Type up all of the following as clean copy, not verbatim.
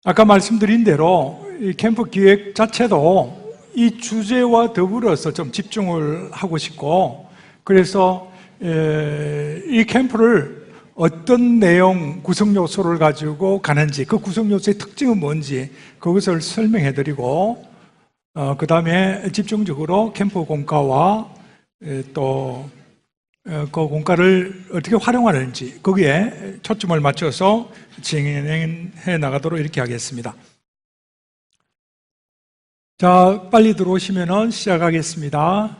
아까 말씀드린 대로 이 캠프 기획 자체도 이 주제와 더불어서 좀 집중을 하고 싶고, 그래서 이 캠프를 어떤 내용, 구성 요소를 가지고 가는지, 그 구성 요소의 특징은 뭔지 그것을 설명해 드리고, 그 다음에 집중적으로 캠프 공과와 또 그 공과를 어떻게 활용하는지 거기에 초점을 맞춰서 진행해 나가도록 이렇게 하겠습니다. 자, 빨리 들어오시면 시작하겠습니다.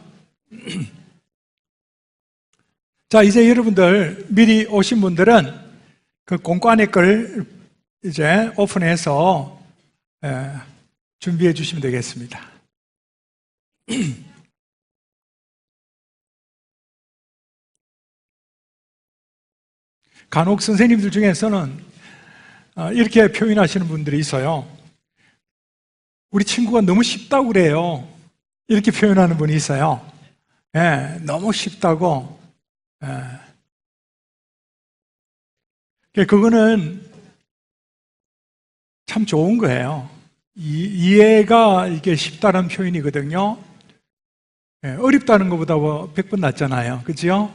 자, 이제 여러분들 미리 오신 분들은 그 공과 안에 걸 이제 오픈해서 준비해 주시면 되겠습니다. 간혹 선생님들 중에서는 이렇게 표현하시는 분들이 있어요. 우리 친구가 너무 쉽다고 그래요. 이렇게 표현하는 분이 있어요. 너무 쉽다고. 그거는 참 좋은 거예요. 이해가 이게 쉽다는 표현이거든요. 어렵다는 것보다 100번 낫잖아요. 그죠?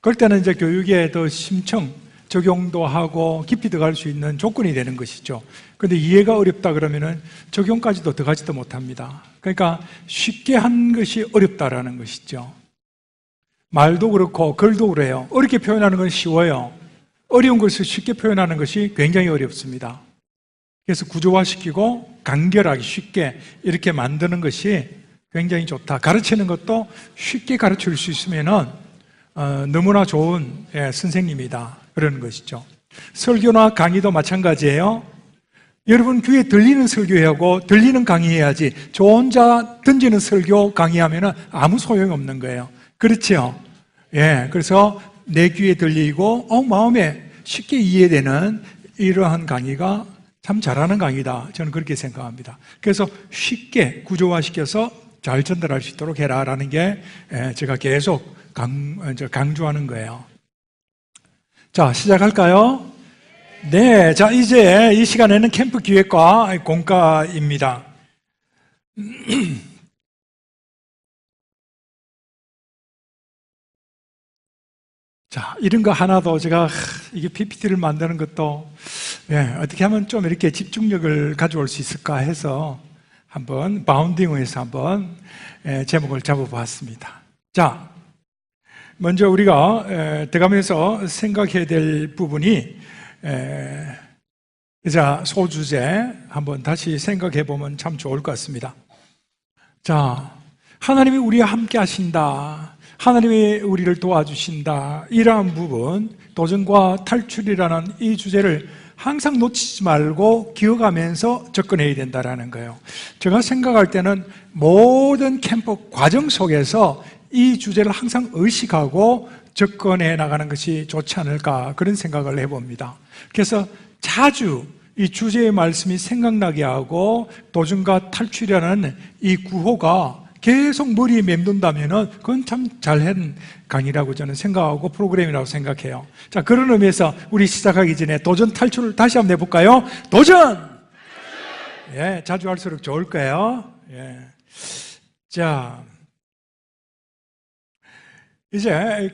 그럴 때는 이제 교육에 더 심층 적용도 하고 깊이 들어갈 수 있는 조건이 되는 것이죠. 그런데 이해가 어렵다 그러면은 적용까지도 들어가지도 못합니다. 그러니까 쉽게 한 것이 어렵다라는 것이죠. 말도 그렇고 글도 그래요. 어렵게 표현하는 건 쉬워요. 어려운 것을 쉽게 표현하는 것이 굉장히 어렵습니다. 그래서 구조화시키고 간결하게 쉽게 이렇게 만드는 것이 굉장히 좋다. 가르치는 것도 쉽게 가르칠 수 있으면은 너무나 좋은 선생님이다. 그러는 것이죠. 설교나 강의도 마찬가지예요. 여러분 귀에 들리는 설교하고 들리는 강의해야지 저 혼자 던지는 설교 강의하면 아무 소용이 없는 거예요. 그렇죠? 그래서 내 귀에 들리고 마음에 쉽게 이해되는 이러한 강의가 참 잘하는 강의다. 저는 그렇게 생각합니다. 그래서 쉽게 구조화시켜서 잘 전달할 수 있도록 해라라는 게 제가 계속 강조하는 거예요. 자, 시작할까요? 네, 자, 이제 이 시간에는 캠프 기획과 공과입니다. 자, 이런 거 하나도 제가 이게 PPT를 만드는 것도 어떻게 하면 좀 이렇게 집중력을 가져올 수 있을까 해서 한번 바운딩에서 한번 제목을 잡아봤습니다. 자, 먼저 우리가 들어가면서 생각해야 될 부분이 자, 소주제 한번 다시 생각해 보면 참 좋을 것 같습니다. 자, 하나님이 우리와 함께 하신다. 하나님이 우리를 도와주신다. 이러한 부분, 도전과 탈출이라는 이 주제를 항상 놓치지 말고 기억하면서 접근해야 된다는 거예요. 제가 생각할 때는 모든 캠프 과정 속에서 이 주제를 항상 의식하고 접근해 나가는 것이 좋지 않을까 그런 생각을 해봅니다. 그래서 자주 이 주제의 말씀이 생각나게 하고 도전과 탈출이라는 이 구호가 계속 머리에 맴돈다면 그건 참 잘한 강의라고 저는 생각하고 프로그램이라고 생각해요. 자, 그런 의미에서 우리 시작하기 전에 도전 탈출을 다시 한번 해볼까요? 도전! 자주 할수록 좋을 거예요. 자, 이제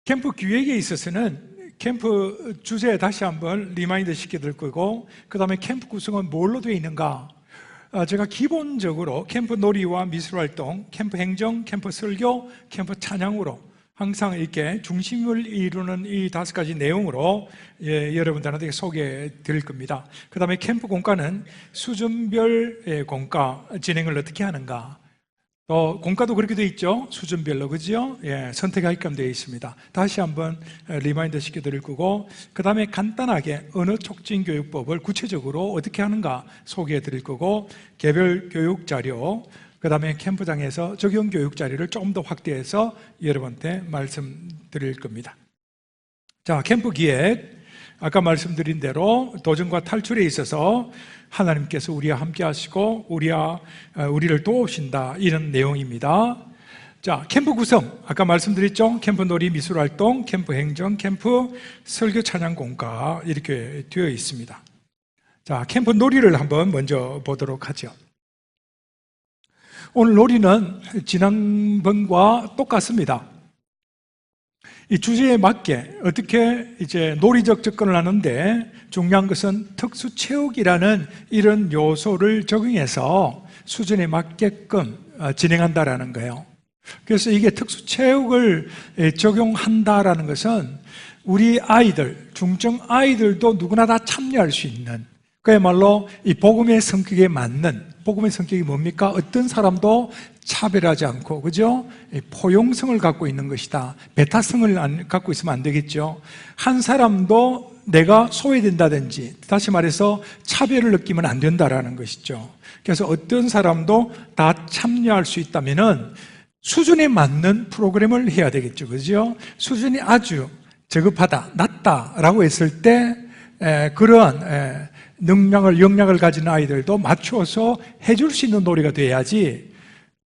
캠프 기획에 있어서는 캠프 주제에 다시 한번 리마인드 시켜드릴 거고, 그 다음에 캠프 구성은 뭘로 되어 있는가? 제가 기본적으로 캠프 놀이와 미술활동, 캠프 행정, 캠프 설교, 캠프 찬양으로 항상 이렇게 중심을 이루는 이 5가지 내용으로 여러분들한테 소개해 드릴 겁니다. 그 다음에 캠프 공과는 수준별 공과 진행을 어떻게 하는가, 또 공과도 그렇게 되어 있죠. 수준별로, 그죠? 선택하게끔 되어 있습니다. 다시 한번 리마인드 시켜드릴 거고, 그 다음에 간단하게 언어 촉진 교육법을 구체적으로 어떻게 하는가 소개해 드릴 거고, 개별 교육 자료, 그 다음에 캠프장에서 적용 교육 자료를 조금 더 확대해서 여러분한테 말씀드릴 겁니다. 자, 캠프 기획. 아까 말씀드린 대로 도전과 탈출에 있어서 하나님께서 우리와 함께 하시고 우리를 도우신다, 이런 내용입니다. 자, 캠프 구성. 아까 말씀드렸죠? 캠프 놀이 미술 활동, 캠프 행정, 캠프 설교 찬양 공과 이렇게 되어 있습니다. 자, 캠프 놀이를 한번 먼저 보도록 하죠. 오늘 놀이는 지난번과 똑같습니다. 이 주제에 맞게 어떻게 이제 놀이적 접근을 하는데 중요한 것은 특수 체육이라는 이런 요소를 적용해서 수준에 맞게끔 진행한다라는 거예요. 그래서 이게 특수 체육을 적용한다라는 것은 우리 아이들, 중증 아이들도 누구나 다 참여할 수 있는, 그야말로 이 복음의 성격에 맞는, 복음의 성격이 뭡니까? 어떤 사람도 차별하지 않고, 그죠? 포용성을 갖고 있는 것이다. 배타성을 갖고 있으면 안 되겠죠. 한 사람도 내가 소외된다든지, 다시 말해서 차별을 느끼면 안 된다라는 것이죠. 그래서 어떤 사람도 다 참여할 수 있다면은 수준에 맞는 프로그램을 해야 되겠죠. 그죠? 수준이 아주 저급하다, 낮다라고 했을 때 그러한 역량을 가진 아이들도 맞춰서 해줄 수 있는 놀이가 돼야지,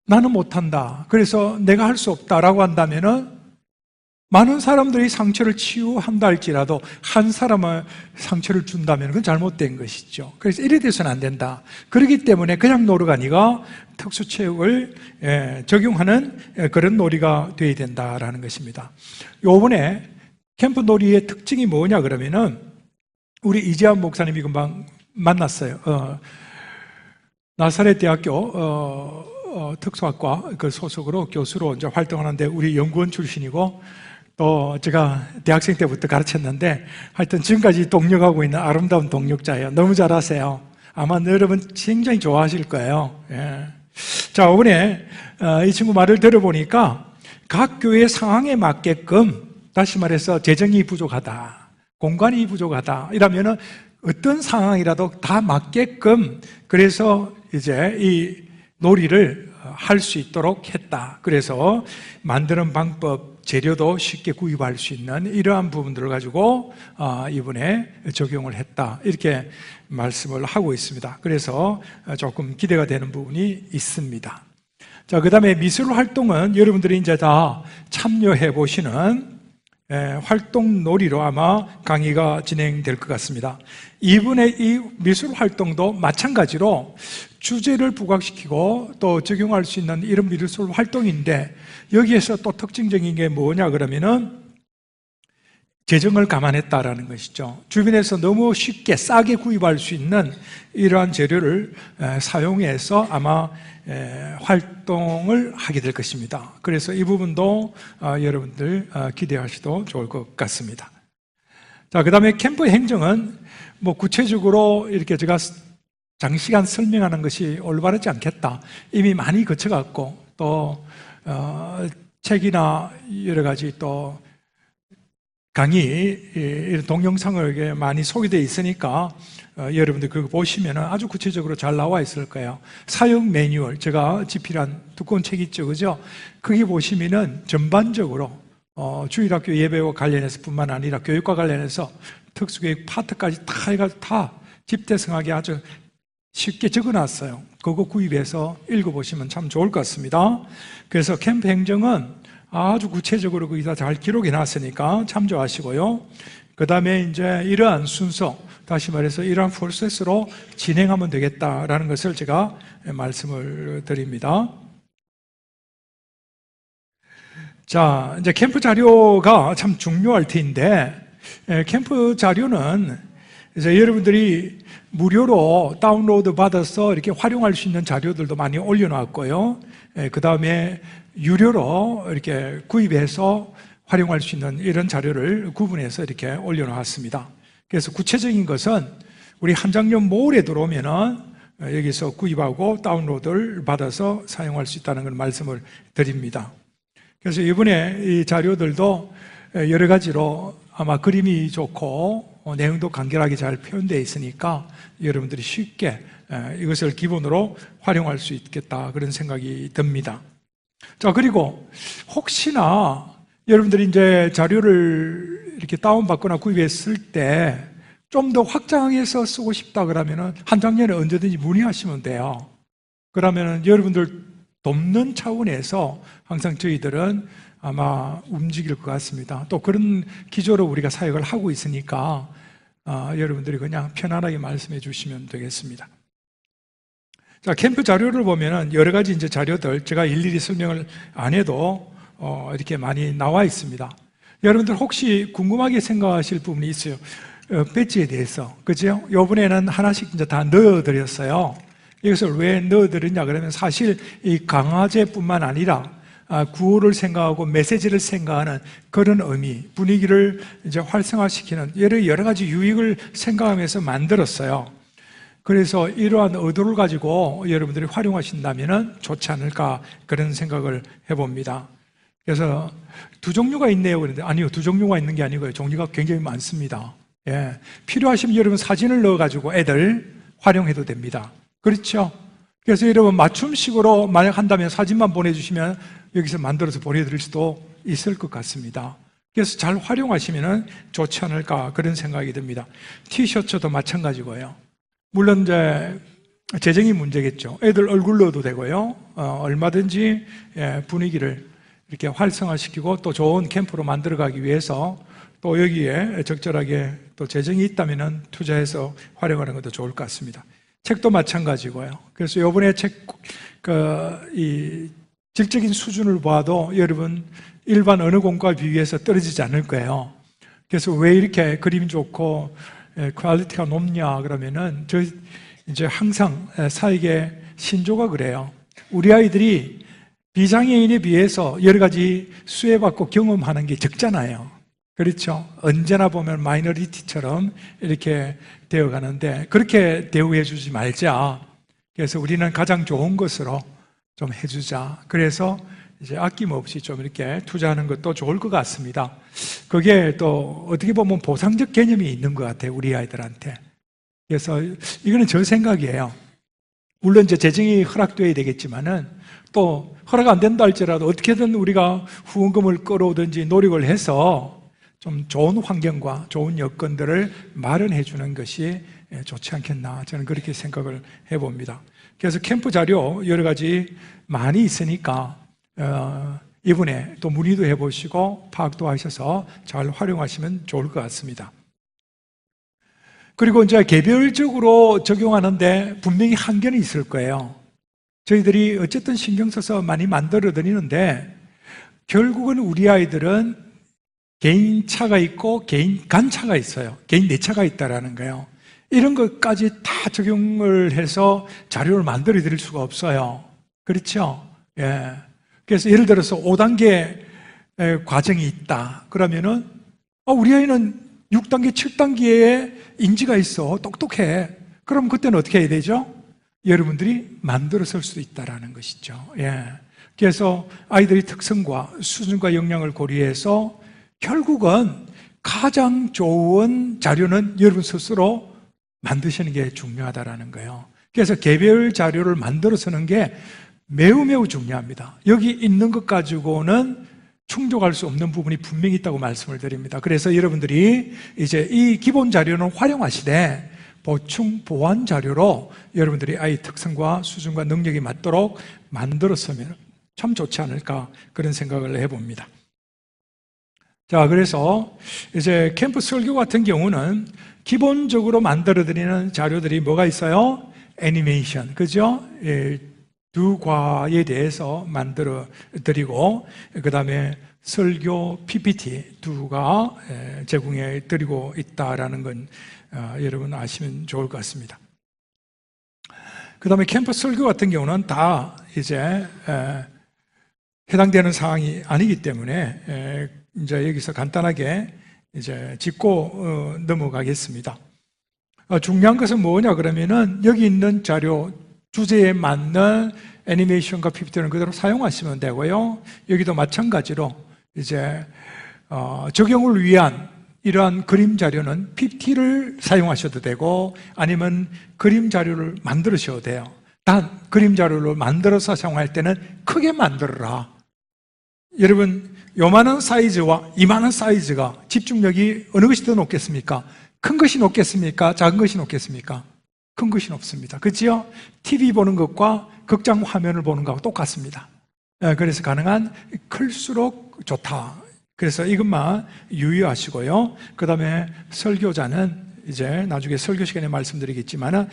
나는 못한다, 그래서 내가 할 수 없다라고 한다면은 많은 사람들이 상처를 치유한다 할지라도 한 사람은 상처를 준다면 그건 잘못된 것이죠. 그래서 이래 돼서는 안 된다. 그렇기 때문에 그냥 놀이가 아니라 특수체육을 적용하는 그런 놀이가 되어야 된다라는 것입니다. 요번에 캠프 놀이의 특징이 뭐냐 그러면은, 우리 이재한 목사님이 금방 만났어요. 나사렛 대학교 특수학과 그 소속으로 교수로 이제 활동하는데, 우리 연구원 출신이고, 또 제가 대학생 때부터 가르쳤는데 하여튼 지금까지 동력하고 있는 아름다운 동력자예요. 너무 잘하세요. 아마 여러분 굉장히 좋아하실 거예요. 예. 자, 이번에 이 친구 말을 들어보니까 각 교회 상황에 맞게끔, 다시 말해서 재정이 부족하다, 공간이 부족하다 이러면은 어떤 상황이라도 다 맞게끔, 그래서 이제 이 놀이를 할 수 있도록 했다. 그래서 만드는 방법, 재료도 쉽게 구입할 수 있는 이러한 부분들을 가지고 이번에 적용을 했다, 이렇게 말씀을 하고 있습니다. 그래서 조금 기대가 되는 부분이 있습니다. 자, 그 다음에 미술 활동은 여러분들이 이제 다 참여해 보시는 활동 놀이로 아마 강의가 진행될 것 같습니다. 이번에 이 미술 활동도 마찬가지로 주제를 부각시키고 또 적용할 수 있는 이런 미술 활동인데, 여기에서 또 특징적인 게 뭐냐 그러면은 재정을 감안했다라는 것이죠. 주변에서 너무 쉽게 싸게 구입할 수 있는 이러한 재료를 사용해서 아마 활동을 하게 될 것입니다. 그래서 이 부분도 여러분들 기대하셔도 좋을 것 같습니다. 자, 그 다음에 캠프 행정은 뭐 구체적으로 이렇게 제가 장시간 설명하는 것이 올바르지 않겠다, 이미 많이 거쳐갔고, 또 책이나 여러 가지 또 강의 이런 동영상을 많이 소개되어 있으니까 여러분들 그거 보시면 아주 구체적으로 잘 나와 있을 거예요. 사용 매뉴얼, 제가 집필한 두꺼운 책 있죠, 그죠? 거기 보시면은 전반적으로 주일학교 예배와 관련해서 뿐만 아니라 교육과 관련해서 특수교육 파트까지 다 해가지고 다 집대성하게 아주 쉽게 적어놨어요. 그거 구입해서 읽어보시면 참 좋을 것 같습니다. 그래서 캠프 행정은 아주 구체적으로 거기다 잘 기록해 놨으니까 참조하시고요. 그 다음에 이제 이러한 순서, 다시 말해서 이러한 프로세스로 진행하면 되겠다라는 것을 제가 말씀을 드립니다. 자, 이제 캠프 자료가 참 중요할 텐데, 캠프 자료는 이제 여러분들이 무료로 다운로드 받아서 이렇게 활용할 수 있는 자료들도 많이 올려놨고요. 그 다음에 유료로 이렇게 구입해서 활용할 수 있는 이런 자료를 구분해서 이렇게 올려놓았습니다. 그래서 구체적인 것은 우리 한장년 몰에 들어오면은 여기서 구입하고 다운로드를 받아서 사용할 수 있다는 걸 말씀을 드립니다. 그래서 이번에 이 자료들도 여러 가지로 아마 그림이 좋고 내용도 간결하게 잘 표현되어 있으니까 여러분들이 쉽게 이것을 기본으로 활용할 수 있겠다, 그런 생각이 듭니다. 자, 그리고 혹시나 여러분들이 이제 자료를 이렇게 다운받거나 구입했을 때 좀 더 확장해서 쓰고 싶다 그러면은 한 장면에 언제든지 문의하시면 돼요. 그러면은 여러분들 돕는 차원에서 항상 저희들은 아마 움직일 것 같습니다. 또 그런 기조로 우리가 사역을 하고 있으니까 여러분들이 그냥 편안하게 말씀해 주시면 되겠습니다. 자, 캠프 자료를 보면은 여러 가지 이제 자료들 제가 일일이 설명을 안 해도 이렇게 많이 나와 있습니다. 여러분들 혹시 궁금하게 생각하실 부분이 있어요. 배지에 대해서. 그죠? 요번에는 하나씩 이제 다 넣어드렸어요. 이것을 왜 넣어드렸냐 그러면 사실 이 강화제뿐만 아니라 구호를 생각하고 메시지를 생각하는 그런 의미, 분위기를 이제 활성화시키는 여러 가지 유익을 생각하면서 만들었어요. 그래서 이러한 의도를 가지고 여러분들이 활용하신다면 좋지 않을까 그런 생각을 해봅니다. 그래서 두 종류가 있네요. 그런데 아니요, 두 종류가 있는 게 아니고요. 종류가 굉장히 많습니다. 예. 필요하시면 여러분 사진을 넣어가지고 애들 활용해도 됩니다. 그렇죠? 그래서 여러분 맞춤식으로 만약 한다면 사진만 보내주시면 여기서 만들어서 보내드릴 수도 있을 것 같습니다. 그래서 잘 활용하시면 좋지 않을까 그런 생각이 듭니다. 티셔츠도 마찬가지고요. 물론 이제 재정이 문제겠죠. 애들 얼굴 넣어도 되고요. 얼마든지 분위기를 이렇게 활성화시키고 또 좋은 캠프로 만들어가기 위해서 또 여기에 적절하게 또 재정이 있다면 투자해서 활용하는 것도 좋을 것 같습니다. 책도 마찬가지고요. 그래서 이번에 책, 이 질적인 수준을 봐도 여러분 일반 언어 공부와 비교해서 떨어지지 않을 거예요. 그래서 왜 이렇게 그림이 좋고 퀄리티가 높냐 그러면은 저 이제 항상 사역의 신조가 그래요. 우리 아이들이 비장애인에 비해서 여러 가지 수혜받고 경험하는 게 적잖아요. 그렇죠? 언제나 보면 마이너리티처럼 이렇게 되어 가는데 그렇게 대우해 주지 말자. 그래서 우리는 가장 좋은 것으로 좀 해주자. 그래서 이제 아낌없이 좀 이렇게 투자하는 것도 좋을 것 같습니다. 그게 또 어떻게 보면 보상적 개념이 있는 것 같아요, 우리 아이들한테. 그래서 이거는 제 생각이에요. 물론 이제 재정이 허락되어야 되겠지만은 또 허락 안 된다 할지라도 어떻게든 우리가 후원금을 끌어오든지 노력을 해서 좀 좋은 환경과 좋은 여건들을 마련해 주는 것이 좋지 않겠나 저는 그렇게 생각을 해봅니다. 그래서 캠프 자료 여러 가지 많이 있으니까 이번에 또 문의도 해보시고 파악도 하셔서 잘 활용하시면 좋을 것 같습니다. 그리고 이제 개별적으로 적용하는데 분명히 한계는 있을 거예요. 저희들이 어쨌든 신경 써서 많이 만들어 드리는데 결국은 우리 아이들은 개인 차가 있고 개인 간 차가 있어요. 개인 내차가 있다라는 거예요. 이런 것까지 다 적용을 해서 자료를 만들어 드릴 수가 없어요. 그렇죠? 예. 그래서 예를 들어서 5단계 과정이 있다. 그러면은 우리 아이는 6단계, 7단계에 인지가 있어. 똑똑해. 그럼 그때는 어떻게 해야 되죠? 여러분들이 만들어 쓸 수도 있다라는 것이죠. 예. 그래서 아이들의 특성과 수준과 역량을 고려해서 결국은 가장 좋은 자료는 여러분 스스로 만드시는 게 중요하다라는 거예요. 그래서 개별 자료를 만들어 쓰는 게 매우 매우 중요합니다. 여기 있는 것 가지고는 충족할 수 없는 부분이 분명히 있다고 말씀을 드립니다. 그래서 여러분들이 이제 이 기본 자료는 활용하시되 보충 보완 자료로 여러분들이 아이 특성과 수준과 능력이 맞도록 만들었으면 참 좋지 않을까 그런 생각을 해봅니다. 자, 그래서 이제 캠프 설교 같은 경우는 기본적으로 만들어드리는 자료들이 뭐가 있어요? 애니메이션, 그죠? 두 과에 대해서 만들어드리고 그 다음에 설교 PPT 두가 제공해 드리고 있다라는 건 여러분 아시면 좋을 것 같습니다. 그 다음에 캠프 설교 같은 경우는 다 이제 해당되는 사항이 아니기 때문에 이제 여기서 간단하게 이제 짚고 넘어가겠습니다. 중요한 것은 뭐냐 그러면은 여기 있는 자료 주제에 맞는 애니메이션과 PPT는 그대로 사용하시면 되고요. 여기도 마찬가지로 이제 적용을 위한 이러한 그림 자료는 PPT를 사용하셔도 되고 아니면 그림 자료를 만들으셔도 돼요. 단 그림 자료를 만들어서 사용할 때는 크게 만들어라. 여러분 요만한 사이즈와 이만한 사이즈가 집중력이 어느 것이 더 높겠습니까? 큰 것이 높겠습니까? 작은 것이 높겠습니까? 큰 것이 없습니다. 그렇죠? TV 보는 것과 극장 화면을 보는 것하고 똑같습니다. 그래서 가능한 클수록 좋다. 그래서 이것만 유의하시고요. 그 다음에 설교자는 이제 나중에 설교 시간에 말씀드리겠지만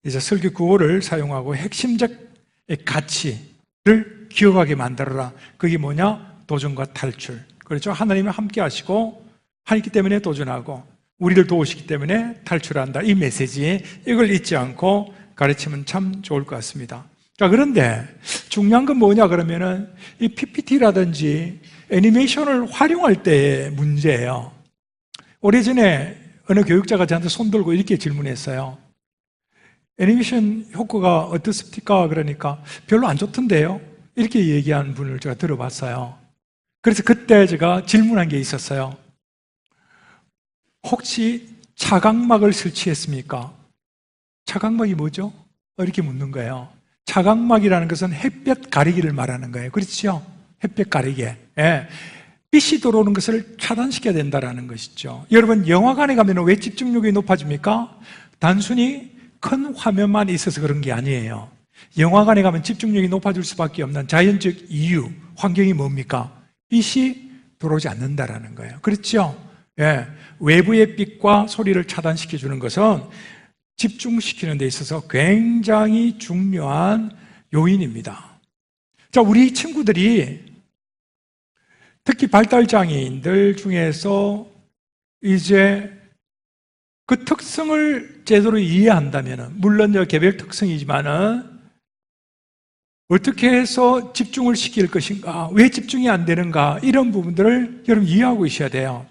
이제 설교 구호를 사용하고 핵심적 가치를 기억하게 만들어라. 그게 뭐냐? 도전과 탈출. 그렇죠? 하나님이 함께 하시고 하기 때문에 도전하고 우리를 도우시기 때문에 탈출한다. 이 메시지, 이걸 잊지 않고 가르치면 참 좋을 것 같습니다. 자, 그런데 중요한 건 뭐냐 그러면은 이 PPT라든지 애니메이션을 활용할 때의 문제예요. 오래전에 어느 교육자가 저한테 손 들고 이렇게 질문했어요. 애니메이션 효과가 어떻습니까? 그러니까 별로 안 좋던데요? 이렇게 얘기한 분을 제가 들어봤어요. 그래서 그때 제가 질문한 게 있었어요. 혹시 차광막을 설치했습니까? 차광막이 뭐죠? 이렇게 묻는 거예요. 차광막이라는 것은 햇볕 가리기를 말하는 거예요. 그렇죠? 햇볕 가리개. 예. 빛이 들어오는 것을 차단시켜야 된다는 것이죠. 여러분, 영화관에 가면 왜 집중력이 높아집니까? 단순히 큰 화면만 있어서 그런 게 아니에요. 영화관에 가면 집중력이 높아질 수밖에 없는 자연적 이유, 환경이 뭡니까? 빛이 들어오지 않는다라는 거예요. 그렇죠? 예. 외부의 빛과 소리를 차단시켜주는 것은 집중시키는 데 있어서 굉장히 중요한 요인입니다. 자, 우리 친구들이 특히 발달장애인들 중에서 이제 그 특성을 제대로 이해한다면, 물론 개별 특성이지만은 어떻게 해서 집중을 시킬 것인가, 왜 집중이 안 되는가, 이런 부분들을 여러분 이해하고 있어야 돼요.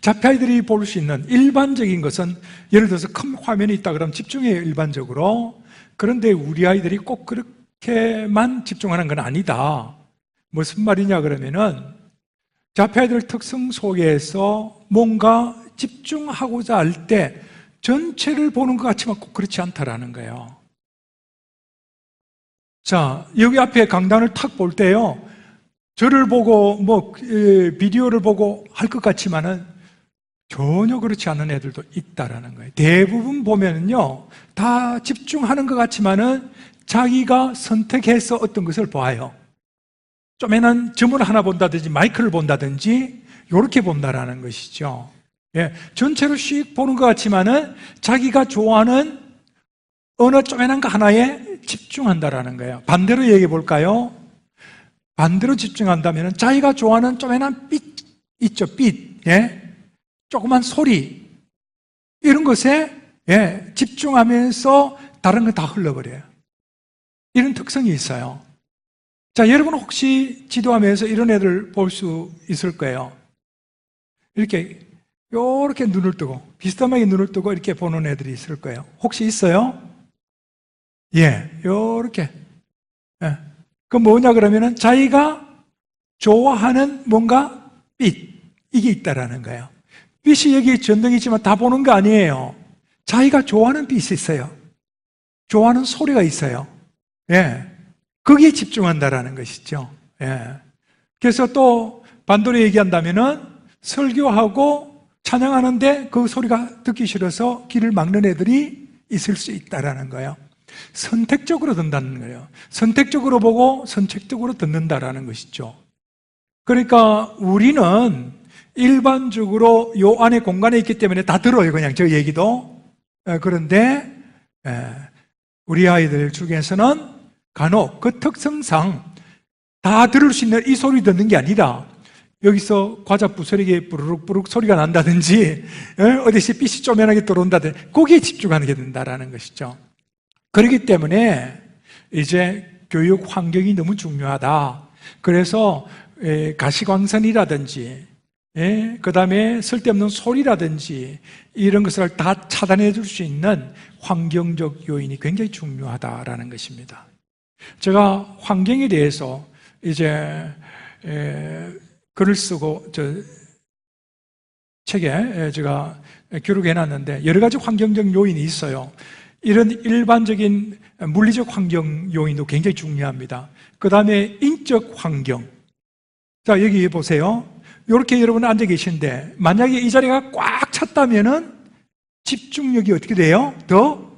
자폐아이들이 볼 수 있는 일반적인 것은 예를 들어서 큰 화면이 있다 그러면 집중해요, 일반적으로. 그런데 우리 아이들이 꼭 그렇게만 집중하는 건 아니다. 무슨 말이냐 그러면은 자폐아이들 특성 속에서 뭔가 집중하고자 할 때 전체를 보는 것 같지만 꼭 그렇지 않다라는 거예요. 자, 여기 앞에 강단을 탁 볼 때요, 저를 보고 비디오를 보고 할 것 같지만은 전혀 그렇지 않은 애들도 있다라는 거예요. 대부분 보면은요, 다 집중하는 것 같지만은 자기가 선택해서 어떤 것을 봐요. 쪼매난 점을 하나 본다든지 마이크를 본다든지 이렇게 본다라는 것이죠. 예, 전체로 씩 보는 것 같지만은 자기가 좋아하는 어느 쪼매난 거 하나에 집중한다라는 거예요. 반대로 얘기해 볼까요? 반대로 집중한다면 자기가 좋아하는 쪼매난 빛 있죠, 빛. 예? 조그만 소리, 이런 것에 집중하면서 다른 건 다 흘러버려요. 이런 특성이 있어요. 자, 여러분 혹시 지도하면서 이런 애들 볼 수 있을 거예요. 이렇게 눈을 뜨고 비스듬하게 눈을 뜨고 이렇게 보는 애들이 있을 거예요. 혹시 있어요? 예, 요렇게. 예. 그 뭐냐 그러면은 자기가 좋아하는 뭔가 빛, 이게 있다라는 거예요. 빛이 여기 전등이지만 다 보는 거 아니에요. 자기가 좋아하는 빛이 있어요. 좋아하는 소리가 있어요. 예. 거기에 집중한다라는 것이죠. 예. 그래서 또 반대로 얘기한다면은 설교하고 찬양하는데 그 소리가 듣기 싫어서 귀를 막는 애들이 있을 수 있다라는 거예요. 선택적으로 듣는다는 거예요. 선택적으로 보고 선택적으로 듣는다라는 것이죠. 그러니까 우리는 일반적으로 요 안에 공간에 있기 때문에 다 들어요, 그냥 저 얘기도. 그런데 우리 아이들 중에서는 간혹 그 특성상 다 들을 수 있는 이 소리 듣는 게 아니라 여기서 과자 부스러기에 부르륵부르륵 소리가 난다든지 어디서 빛이 쪼매나게 들어온다든지 거기에 집중하게 된다는 것이죠. 그렇기 때문에 이제 교육 환경이 너무 중요하다. 그래서 가시광선이라든지 그 다음에 쓸데없는 소리라든지 이런 것을 다 차단해 줄 수 있는 환경적 요인이 굉장히 중요하다라는 것입니다. 제가 환경에 대해서 이제 글을 쓰고 책에 제가 기록해 놨는데 여러 가지 환경적 요인이 있어요. 이런 일반적인 물리적 환경 요인도 굉장히 중요합니다. 그 다음에 인적 환경. 자, 여기 보세요. 이렇게 여러분 앉아 계신데 만약에 이 자리가 꽉 찼다면은 집중력이 어떻게 돼요? 더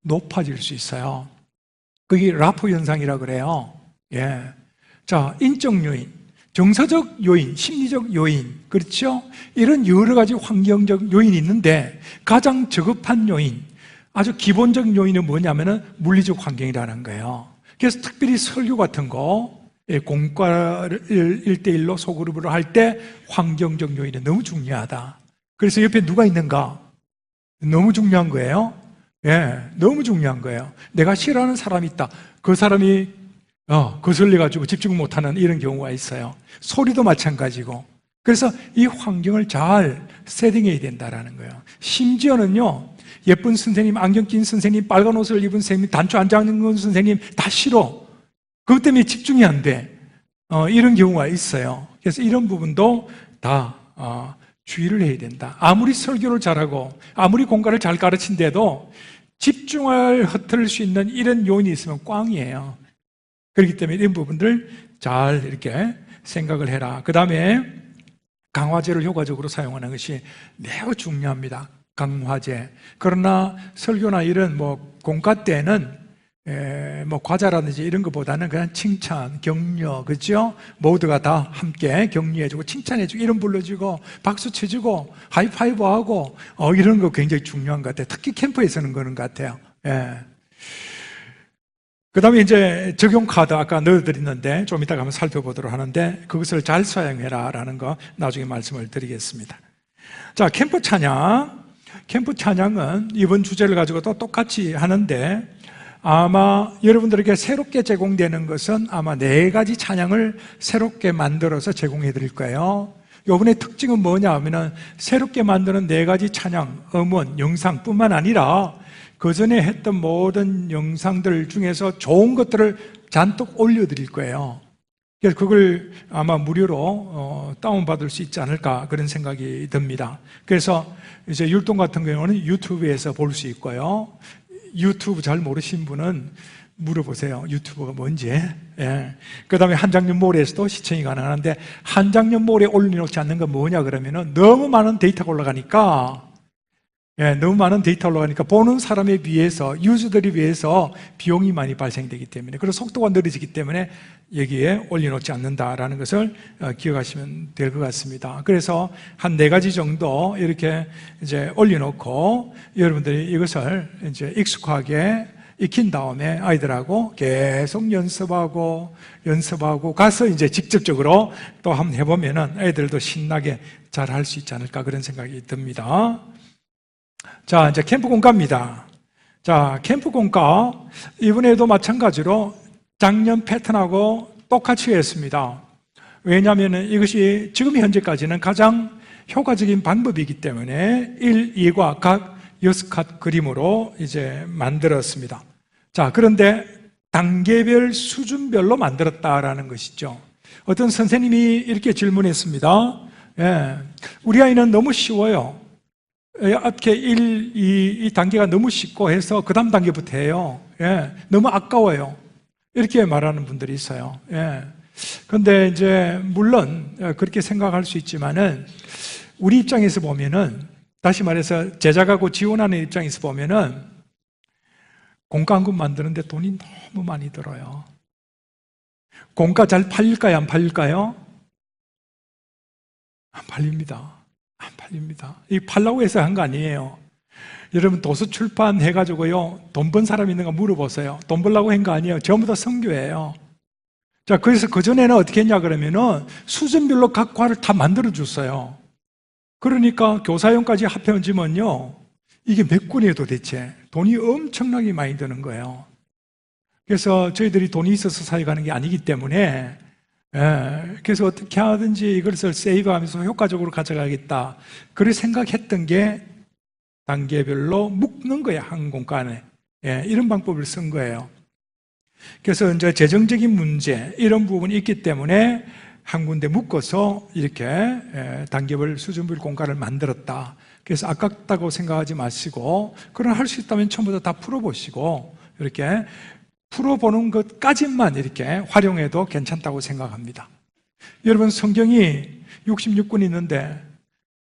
높아질 수 있어요. 그게 라포 현상이라고 그래요. 예. 자, 인적 요인, 정서적 요인, 심리적 요인, 그렇죠? 이런 여러 가지 환경적 요인이 있는데 가장 저급한 요인, 아주 기본적인 요인은 뭐냐면은 물리적 환경이라는 거예요. 그래서 특별히 설교 같은 거, 공과를 1대1로 소그룹으로 할 때 환경적 요인은 너무 중요하다. 그래서 옆에 누가 있는가? 너무 중요한 거예요. 예, 너무 중요한 거예요. 내가 싫어하는 사람이 있다. 그 사람이 거슬려가지고 집중 못하는 이런 경우가 있어요. 소리도 마찬가지고. 그래서 이 환경을 잘 세팅해야 된다는 거예요. 심지어는요, 예쁜 선생님, 안경 낀 선생님, 빨간 옷을 입은 선생님, 단추 안 잠근 선생님 다 싫어. 그것 때문에 집중이 안 돼. 이런 경우가 있어요. 그래서 이런 부분도 다 주의를 해야 된다. 아무리 설교를 잘하고 아무리 공과를 잘 가르친데도 집중을 흐트릴 수 있는 이런 요인이 있으면 꽝이에요. 그렇기 때문에 이런 부분들 잘 이렇게 생각을 해라. 그 다음에 강화제를 효과적으로 사용하는 것이 매우 중요합니다. 강화제. 그러나 설교나 이런 공과 때는 과자라든지 이런 것보다는 그냥 칭찬, 격려, 그죠? 모두가 다 함께 격려해주고 칭찬해주고 이름 불러주고 박수 쳐주고 하이파이브하고 이런 거 굉장히 중요한 것 같아요. 특히 캠프에서는 그런 것 같아요. 예. 그 다음에 이제 적용 카드 아까 넣어드렸는데 좀 이따가 한번 살펴보도록 하는데 그것을 잘 사용해라 라는 거 나중에 말씀을 드리겠습니다. 자, 캠프 찬양. 캠프 찬양은 이번 주제를 가지고 또 똑같이 하는데 아마 여러분들에게 새롭게 제공되는 것은 아마 4가지 찬양을 새롭게 만들어서 제공해 드릴 거예요. 이번의 특징은 뭐냐 하면은 새롭게 만드는 4가지 찬양, 음원, 영상뿐만 아니라 그 전에 했던 모든 영상들 중에서 좋은 것들을 잔뜩 올려드릴 거예요. 그래서 그걸 아마 무료로 다운받을 수 있지 않을까 그런 생각이 듭니다. 그래서 이제 율동 같은 경우는 유튜브에서 볼 수 있고요. 유튜브 잘 모르신 분은 물어보세요. 유튜브가 뭔지. 예. 그 다음에 한장년몰에서도 시청이 가능한데 한장년몰에 올려놓지 않는 건 뭐냐 그러면은 너무 많은 데이터가 올라가니까 너무 많은 데이터 올라가니까 보는 사람에 비해서 유저들이 비해서 비용이 많이 발생되기 때문에 그리고 속도가 느려지기 때문에 여기에 올려놓지 않는다라는 것을 기억하시면 될 것 같습니다. 그래서 한 4가지 정도 이렇게 이제 올려놓고 여러분들이 이것을 이제 익숙하게 익힌 다음에 아이들하고 계속 연습하고 가서 이제 직접적으로 또 한번 해보면은 애들도 신나게 잘 할 수 있지 않을까 그런 생각이 듭니다. 자, 이제 캠프 공과입니다. 자, 캠프 공과 이번에도 마찬가지로 작년 패턴하고 똑같이 했습니다. 왜냐하면 이것이 지금 현재까지는 가장 효과적인 방법이기 때문에 1, 2과 각 6컷 그림으로 이제 만들었습니다. 자, 그런데 단계별 수준별로 만들었다라는 것이죠. 어떤 선생님이 이렇게 질문했습니다. 우리 아이는 너무 쉬워요. 앞에 1, 2, 이 단계가 너무 쉽고 해서 그 다음 단계부터 해요. 너무 아까워요. 이렇게 말하는 분들이 있어요. 그런데 이제 물론 그렇게 생각할 수 있지만은 우리 입장에서 보면은 다시 말해서 제작하고 지원하는 입장에서 보면은 공과 한 권 만드는데 돈이 너무 많이 들어요. 공과 잘 팔릴까요? 안 팔릴까요? 안 팔립니다. 안 팔립니다. 이 팔라고 해서 한 거 아니에요. 여러분 도서 출판해가지고요 돈 번 사람 있는가 물어보세요. 돈 벌라고 한 거 아니에요. 전부 다 선교예요. 자, 그래서 그전에는 어떻게 했냐 그러면은 수준별로 각 과를 다 만들어 줬어요. 그러니까 교사용까지 합해지면요 이게 몇 권이에요 도대체. 돈이 엄청나게 많이 드는 거예요. 그래서 저희들이 돈이 있어서 사역하는 게 아니기 때문에 그래서 어떻게 하든지 이것을 세이브하면서 효과적으로 가져가겠다 그렇게 생각했던 게 단계별로 묶는 거예요. 한 공간에. 이런 방법을 쓴 거예요. 그래서 이제 재정적인 문제 이런 부분이 있기 때문에 한 군데 묶어서 이렇게 단계별 수준별 공간을 만들었다. 그래서 아깝다고 생각하지 마시고 그러나 할 수 있다면 처음부터 다 풀어보시고 이렇게 풀어보는 것까지만 이렇게 활용해도 괜찮다고 생각합니다. 여러분 성경이 66권 있는데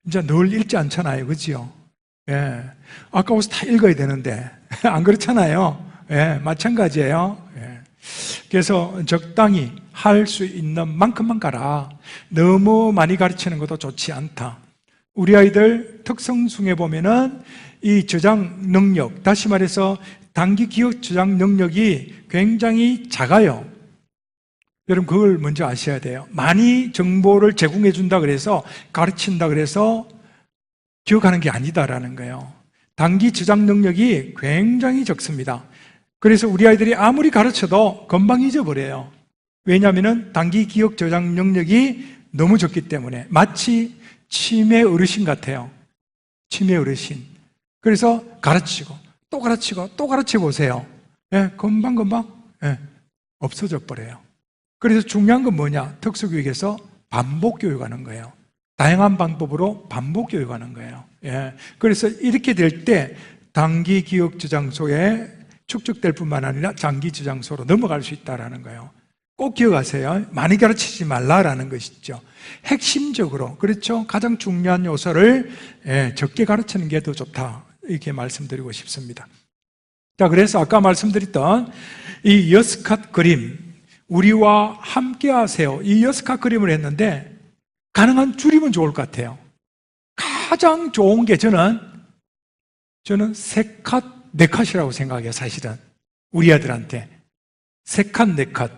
이제 늘 읽지 않잖아요. 그렇죠? 예. 아까워서 다 읽어야 되는데 안 그렇잖아요. 예, 마찬가지예요. 예. 그래서 적당히 할 수 있는 만큼만 가라. 너무 많이 가르치는 것도 좋지 않다. 우리 아이들 특성중에 보면은 이 저장 능력, 다시 말해서 단기 기억 저장 능력이 굉장히 작아요. 여러분 그걸 먼저 아셔야 돼요. 많이 정보를 제공해 준다 그래서 가르친다 그래서 기억하는 게 아니다라는 거예요. 단기 저장 능력이 굉장히 적습니다. 그래서 우리 아이들이 아무리 가르쳐도 금방 잊어버려요. 왜냐하면 단기 기억 저장 능력이 너무 적기 때문에 마치 치매 어르신 같아요. 치매 어르신. 그래서 가르치고 또 가르치고 또 가르쳐 보세요. 예, 금방 예, 없어져 버려요. 그래서 중요한 건 뭐냐? 특수교육에서 반복 교육하는 거예요. 다양한 방법으로 반복 교육하는 거예요. 예. 그래서 이렇게 될 때 단기 기억 저장소에 축적될 뿐만 아니라 장기 저장소로 넘어갈 수 있다는 거예요. 꼭 기억하세요. 많이 가르치지 말라라는 것이죠. 핵심적으로, 그렇죠? 가장 중요한 요소를 적게 가르치는 게 더 좋다. 이렇게 말씀드리고 싶습니다. 자, 그래서 아까 말씀드렸던 이 6컷 그림, 우리와 함께 하세요. 이 6컷 그림을 했는데 가능한 줄이면 좋을 것 같아요. 가장 좋은 게 저는 3컷, 4컷이라고 생각해요, 사실은. 우리 아들한테. 3컷, 4컷.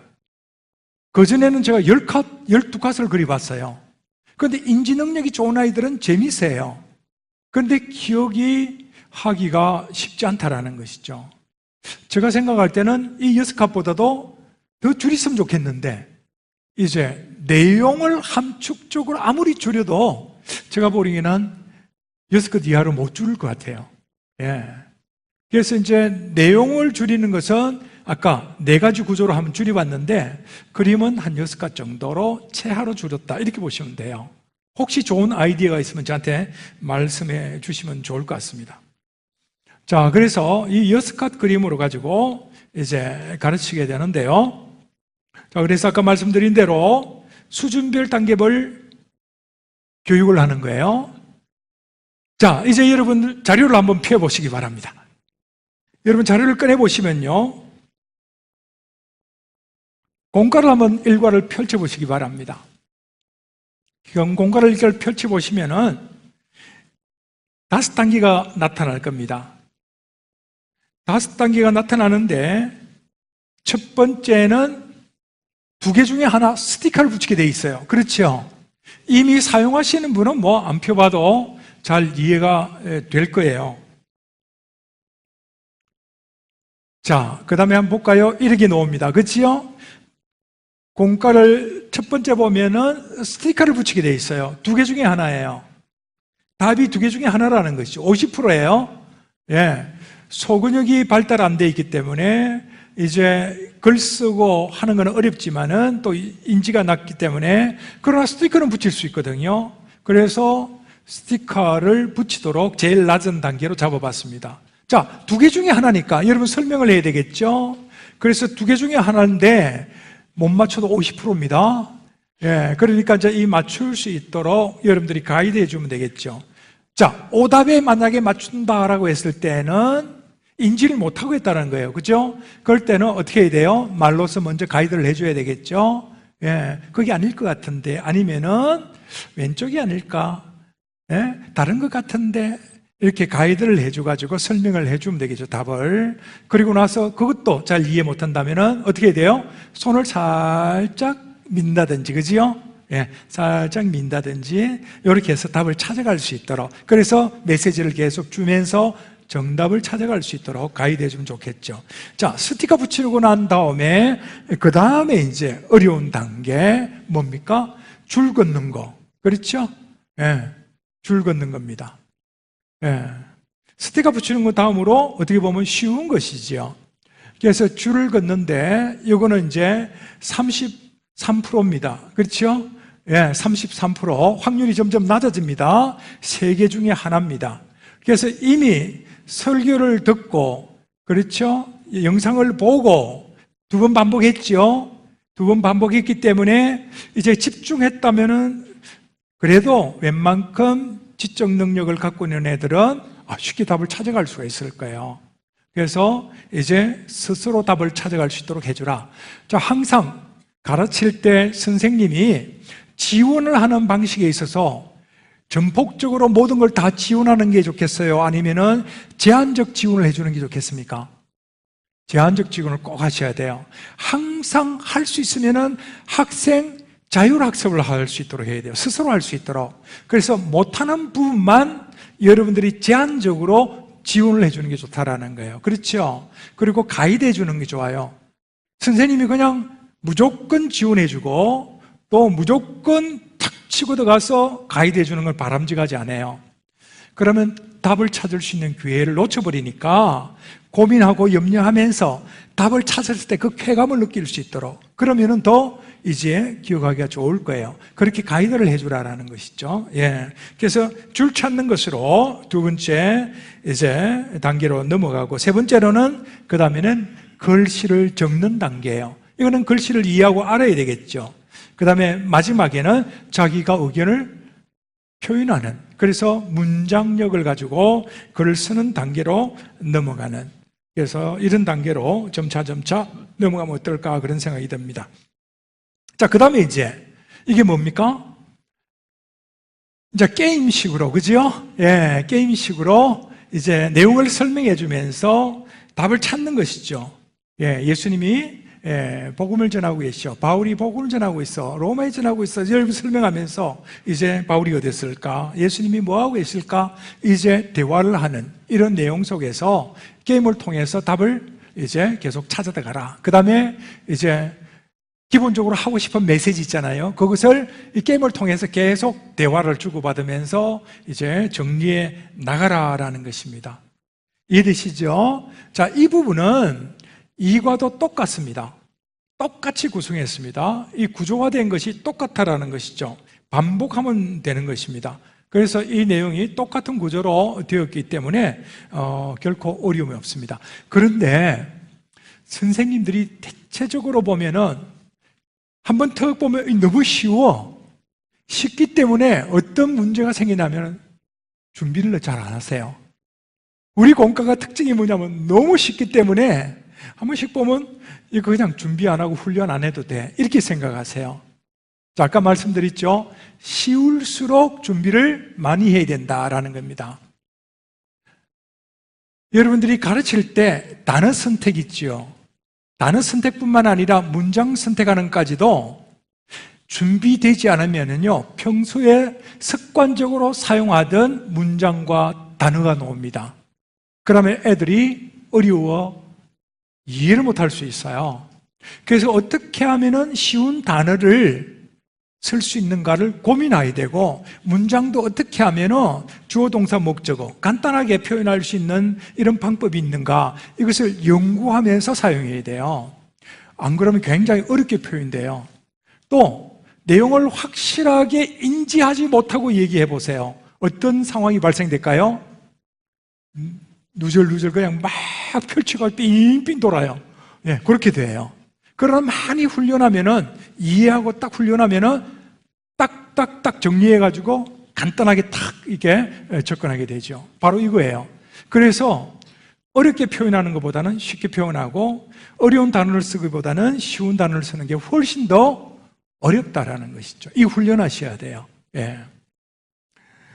그전에는 제가 10컷, 12컷을 그려봤어요. 그런데 인지 능력이 좋은 아이들은 재미있어요. 그런데 기억이 하기가 쉽지 않다라는 것이죠. 제가 생각할 때는 이 6컷보다도 더 줄였으면 좋겠는데, 이제 내용을 함축적으로 아무리 줄여도 제가 보기에는 6컷 이하로 못 줄일 것 같아요. 예. 그래서 이제 내용을 줄이는 것은 아까 4가지 구조로 한번 줄여봤는데 그림은 한 6컷 정도로 최하로 줄였다. 이렇게 보시면 돼요. 혹시 좋은 아이디어가 있으면 저한테 말씀해 주시면 좋을 것 같습니다. 자, 그래서 이 6컷 그림으로 가지고 이제 가르치게 되는데요. 자, 그래서 아까 말씀드린 대로 수준별 단계별 교육을 하는 거예요. 자, 이제 여러분 자료를 한번 펴보시기 바랍니다. 여러분 자료를 꺼내보시면요. 공과를 한번 일과를 펼쳐보시기 바랍니다. 공과를 일과를 펼쳐보시면은 5단계가 나타날 겁니다. 5단계가 나타나는데 첫 번째는 2개 중에 하나 스티커를 붙이게 돼 있어요. 그렇죠? 이미 사용하시는 분은 뭐 안 펴봐도 잘 이해가 될 거예요. 자, 그 다음에 한번 볼까요? 이렇게 나옵니다. 그렇죠? 공과를 첫 번째 보면은 스티커를 붙이게 돼 있어요. 2개 중에 하나예요. 답이 2개 중에 하나라는 것이죠. 50%예요. 예. 소근육이 발달 안 돼 있기 때문에 이제 글 쓰고 하는 건 어렵지만은 또 인지가 낮기 때문에 그러나 스티커는 붙일 수 있거든요. 그래서 스티커를 붙이도록 제일 낮은 단계로 잡아봤습니다. 자, 2개 중에 하나니까 여러분 설명을 해야 되겠죠? 그래서 2개 중에 하나인데 못 맞춰도 50%입니다. 예, 그러니까 이제 이 맞출 수 있도록 여러분들이 가이드 해주면 되겠죠. 자, 오답에 만약에 맞춘다라고 했을 때는 인지를 못하고 했다는 거예요. 그죠? 그럴 때는 어떻게 해야 돼요? 말로서 먼저 가이드를 해줘야 되겠죠? 예, 그게 아닐 것 같은데, 아니면은 왼쪽이 아닐까? 예, 다른 것 같은데, 이렇게 가이드를 해줘가지고 설명을 해주면 되겠죠, 답을. 그리고 나서 그것도 잘 이해 못한다면은 어떻게 해야 돼요? 손을 살짝 민다든지, 그지요? 예, 살짝 민다든지, 이렇게 해서 답을 찾아갈 수 있도록. 그래서 메시지를 계속 주면서 정답을 찾아갈 수 있도록 가이드 해주면 좋겠죠. 자, 스티커 붙이고 난 다음에, 그 다음에 이제 어려운 단계, 뭡니까? 줄 긋는 거. 그렇죠? 예, 줄 긋는 겁니다. 예. 스티커 붙이는 거 다음으로 어떻게 보면 쉬운 것이지요. 그래서 줄을 긋는데, 이거는 이제 33%입니다. 그렇죠? 예, 33%. 확률이 점점 낮아집니다. 3개 중에 하나입니다. 그래서 이미 설교를 듣고, 그렇죠? 영상을 보고 2번 반복했죠? 2번 반복했기 때문에 이제 집중했다면은 그래도 웬만큼 지적 능력을 갖고 있는 애들은 쉽게 답을 찾아갈 수가 있을 거예요. 그래서 이제 스스로 답을 찾아갈 수 있도록 해주라. 자, 항상 가르칠 때 선생님이 지원을 하는 방식에 있어서 전폭적으로 모든 걸 다 지원하는 게 좋겠어요? 아니면은 제한적 지원을 해주는 게 좋겠습니까? 제한적 지원을 꼭 하셔야 돼요. 항상 할 수 있으면은 학생 자율학습을 할 수 있도록 해야 돼요. 스스로 할 수 있도록. 그래서 못하는 부분만 여러분들이 제한적으로 지원을 해주는 게 좋다라는 거예요. 그렇죠? 그리고 가이드 해주는 게 좋아요. 선생님이 그냥 무조건 지원해주고 또 무조건 탁 치고 들어가서 가이드 해주는 걸 바람직하지 않아요. 그러면 답을 찾을 수 있는 기회를 놓쳐버리니까 고민하고 염려하면서 답을 찾았을 때 그 쾌감을 느낄 수 있도록, 그러면은 더 이제 기억하기가 좋을 거예요. 그렇게 가이드를 해주라는 것이죠. 예. 그래서 줄 찾는 것으로 두 번째 이제 단계로 넘어가고, 세 번째로는 그 다음에는 글씨를 적는 단계예요. 이거는 글씨를 이해하고 알아야 되겠죠. 그 다음에 마지막에는 자기가 의견을 표현하는, 그래서 문장력을 가지고 글을 쓰는 단계로 넘어가는, 그래서 이런 단계로 점차 넘어가면 어떨까 그런 생각이 듭니다. 자, 그 다음에 이제 이게 뭡니까? 이제 게임식으로, 그죠? 예, 게임식으로 이제 내용을 설명해 주면서 답을 찾는 것이죠. 예, 예수님이 복음을 전하고 계시죠. 바울이 복음을 전하고 있어. 로마에 전하고 있어. 여러분 설명하면서 이제 바울이 어땠을까? 예수님이 뭐하고 계실까? 이제 대화를 하는 이런 내용 속에서 게임을 통해서 답을 이제 계속 찾아가라. 그 다음에 이제 기본적으로 하고 싶은 메시지 있잖아요. 그것을 이 게임을 통해서 계속 대화를 주고받으면서 이제 정리해 나가라라는 것입니다. 이해되시죠? 자, 이 부분은 이과도 똑같습니다. 똑같이 구성했습니다. 이 구조화된 것이 똑같다라는 것이죠. 반복하면 되는 것입니다. 그래서 이 내용이 똑같은 구조로 되었기 때문에 결코 어려움이 없습니다. 그런데 선생님들이 대체적으로 보면은 한번 턱 보면 너무 쉬워. 쉽기 때문에 어떤 문제가 생기냐면 준비를 잘 안 하세요. 우리 공과가 특징이 뭐냐면 너무 쉽기 때문에 한 번씩 보면 이거 그냥 준비 안 하고 훈련 안 해도 돼, 이렇게 생각하세요. 자, 아까 말씀드렸죠. 쉬울수록 준비를 많이 해야 된다라는 겁니다. 여러분들이 가르칠 때 단어 선택 있죠. 단어 선택뿐만 아니라 문장 선택하는 까지도 준비되지 않으면요 평소에 습관적으로 사용하던 문장과 단어가 나옵니다. 그러면 애들이 어려워 이해를 못할 수 있어요. 그래서 어떻게 하면은 쉬운 단어를 쓸 수 있는가를 고민해야 되고, 문장도 어떻게 하면은 주어 동사 목적어 간단하게 표현할 수 있는 이런 방법이 있는가, 이것을 연구하면서 사용해야 돼요. 안 그러면 굉장히 어렵게 표현돼요. 또 내용을 확실하게 인지하지 못하고 얘기해 보세요. 어떤 상황이 발생될까요? 누절누절 그냥 막 펼치고 삥삥 돌아요. 예, 그렇게 돼요. 그러나 많이 훈련하면은, 이해하고 딱 훈련하면은 딱딱딱 정리해가지고 간단하게 탁 이게 접근하게 되죠. 바로 이거예요. 그래서 어렵게 표현하는 것보다는 쉽게 표현하고, 어려운 단어를 쓰기보다는 쉬운 단어를 쓰는 게 훨씬 더 어렵다라는 것이죠. 이 훈련하셔야 돼요. 예.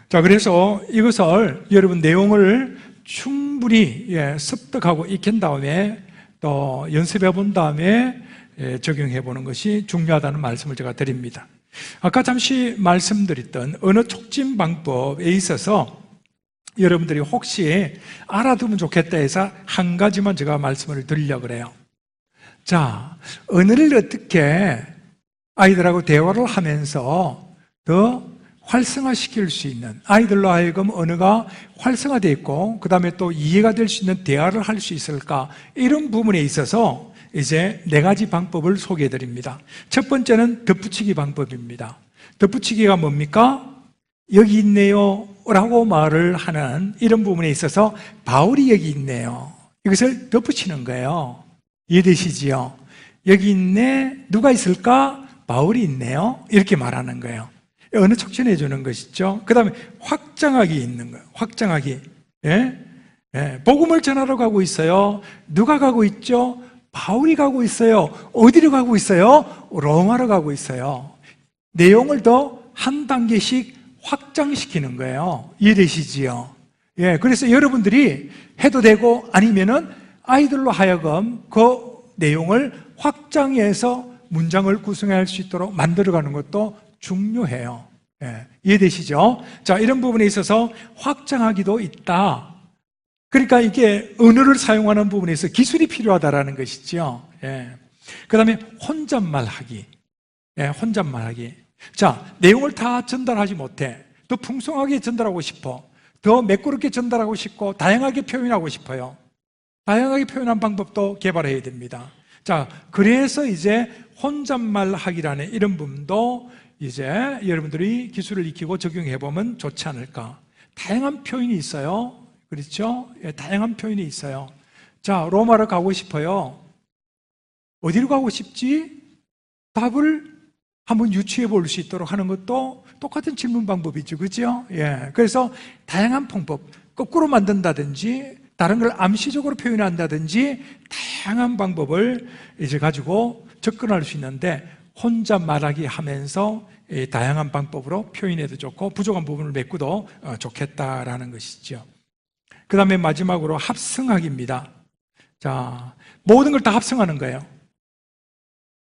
자, 그래서 이것을 여러분 내용을 충분히 습득하고 익힌 다음에 또 연습해 본 다음에 적용해 보는 것이 중요하다는 말씀을 제가 드립니다. 아까 잠시 말씀드렸던 언어 촉진 방법에 있어서 여러분들이 혹시 알아두면 좋겠다 해서 한 가지만 제가 말씀을 드리려고 그래요. 자, 언어를 어떻게 아이들하고 대화를 하면서 더 활성화시킬 수 있는, 아이들로 하여금 언어가 활성화되어 있고 그 다음에 또 이해가 될 수 있는 대화를 할 수 있을까, 이런 부분에 있어서 이제 4가지 방법을 소개해 드립니다. 첫 번째는 덧붙이기 방법입니다. 덧붙이기가 뭡니까? 여기 있네요 라고 말을 하는 이런 부분에 있어서 바울이 여기 있네요, 이것을 덧붙이는 거예요. 이해되시지요? 여기 있네, 누가 있을까? 바울이 있네요, 이렇게 말하는 거예요. 언어 촉진해 주는 것이죠. 그 다음에 확장하기 있는 거예요. 확장하기. 예? 예, 복음을 전하러 가고 있어요. 누가 가고 있죠? 바울이 가고 있어요. 어디로 가고 있어요? 로마로 가고 있어요. 내용을 더 한 단계씩 확장시키는 거예요. 이해되시지요? 예, 그래서 여러분들이 해도 되고 아니면은 아이들로 하여금 그 내용을 확장해서 문장을 구성할 수 있도록 만들어가는 것도 중요해요. 예, 이해되시죠? 자, 이런 부분에 있어서 확장하기도 있다. 그러니까 이게 언어를 사용하는 부분에 있어서 기술이 필요하다라는 것이죠. 예. 그 다음에 혼잣말하기. 예, 혼잣말하기. 자, 내용을 다 전달하지 못해. 더 풍성하게 전달하고 싶어. 더 매끄럽게 전달하고 싶고 다양하게 표현하고 싶어요. 다양하게 표현한 방법도 개발해야 됩니다. 자, 그래서 이제 혼잣말하기라는 이런 부분도 이제 여러분들이 기술을 익히고 적용해 보면 좋지 않을까. 다양한 표현이 있어요. 그렇죠? 예, 다양한 표현이 있어요. 자, 로마로 가고 싶어요. 어디로 가고 싶지? 답을 한번 유추해 볼 수 있도록 하는 것도 똑같은 질문 방법이죠. 그죠? 예. 그래서 다양한 방법, 거꾸로 만든다든지, 다른 걸 암시적으로 표현한다든지, 다양한 방법을 이제 가지고 접근할 수 있는데, 혼자 말하기 하면서 다양한 방법으로 표현해도 좋고, 부족한 부분을 메꾸도 좋겠다라는 것이죠. 그 다음에 마지막으로 합성하기입니다. 자, 모든 걸 다 합성하는 거예요.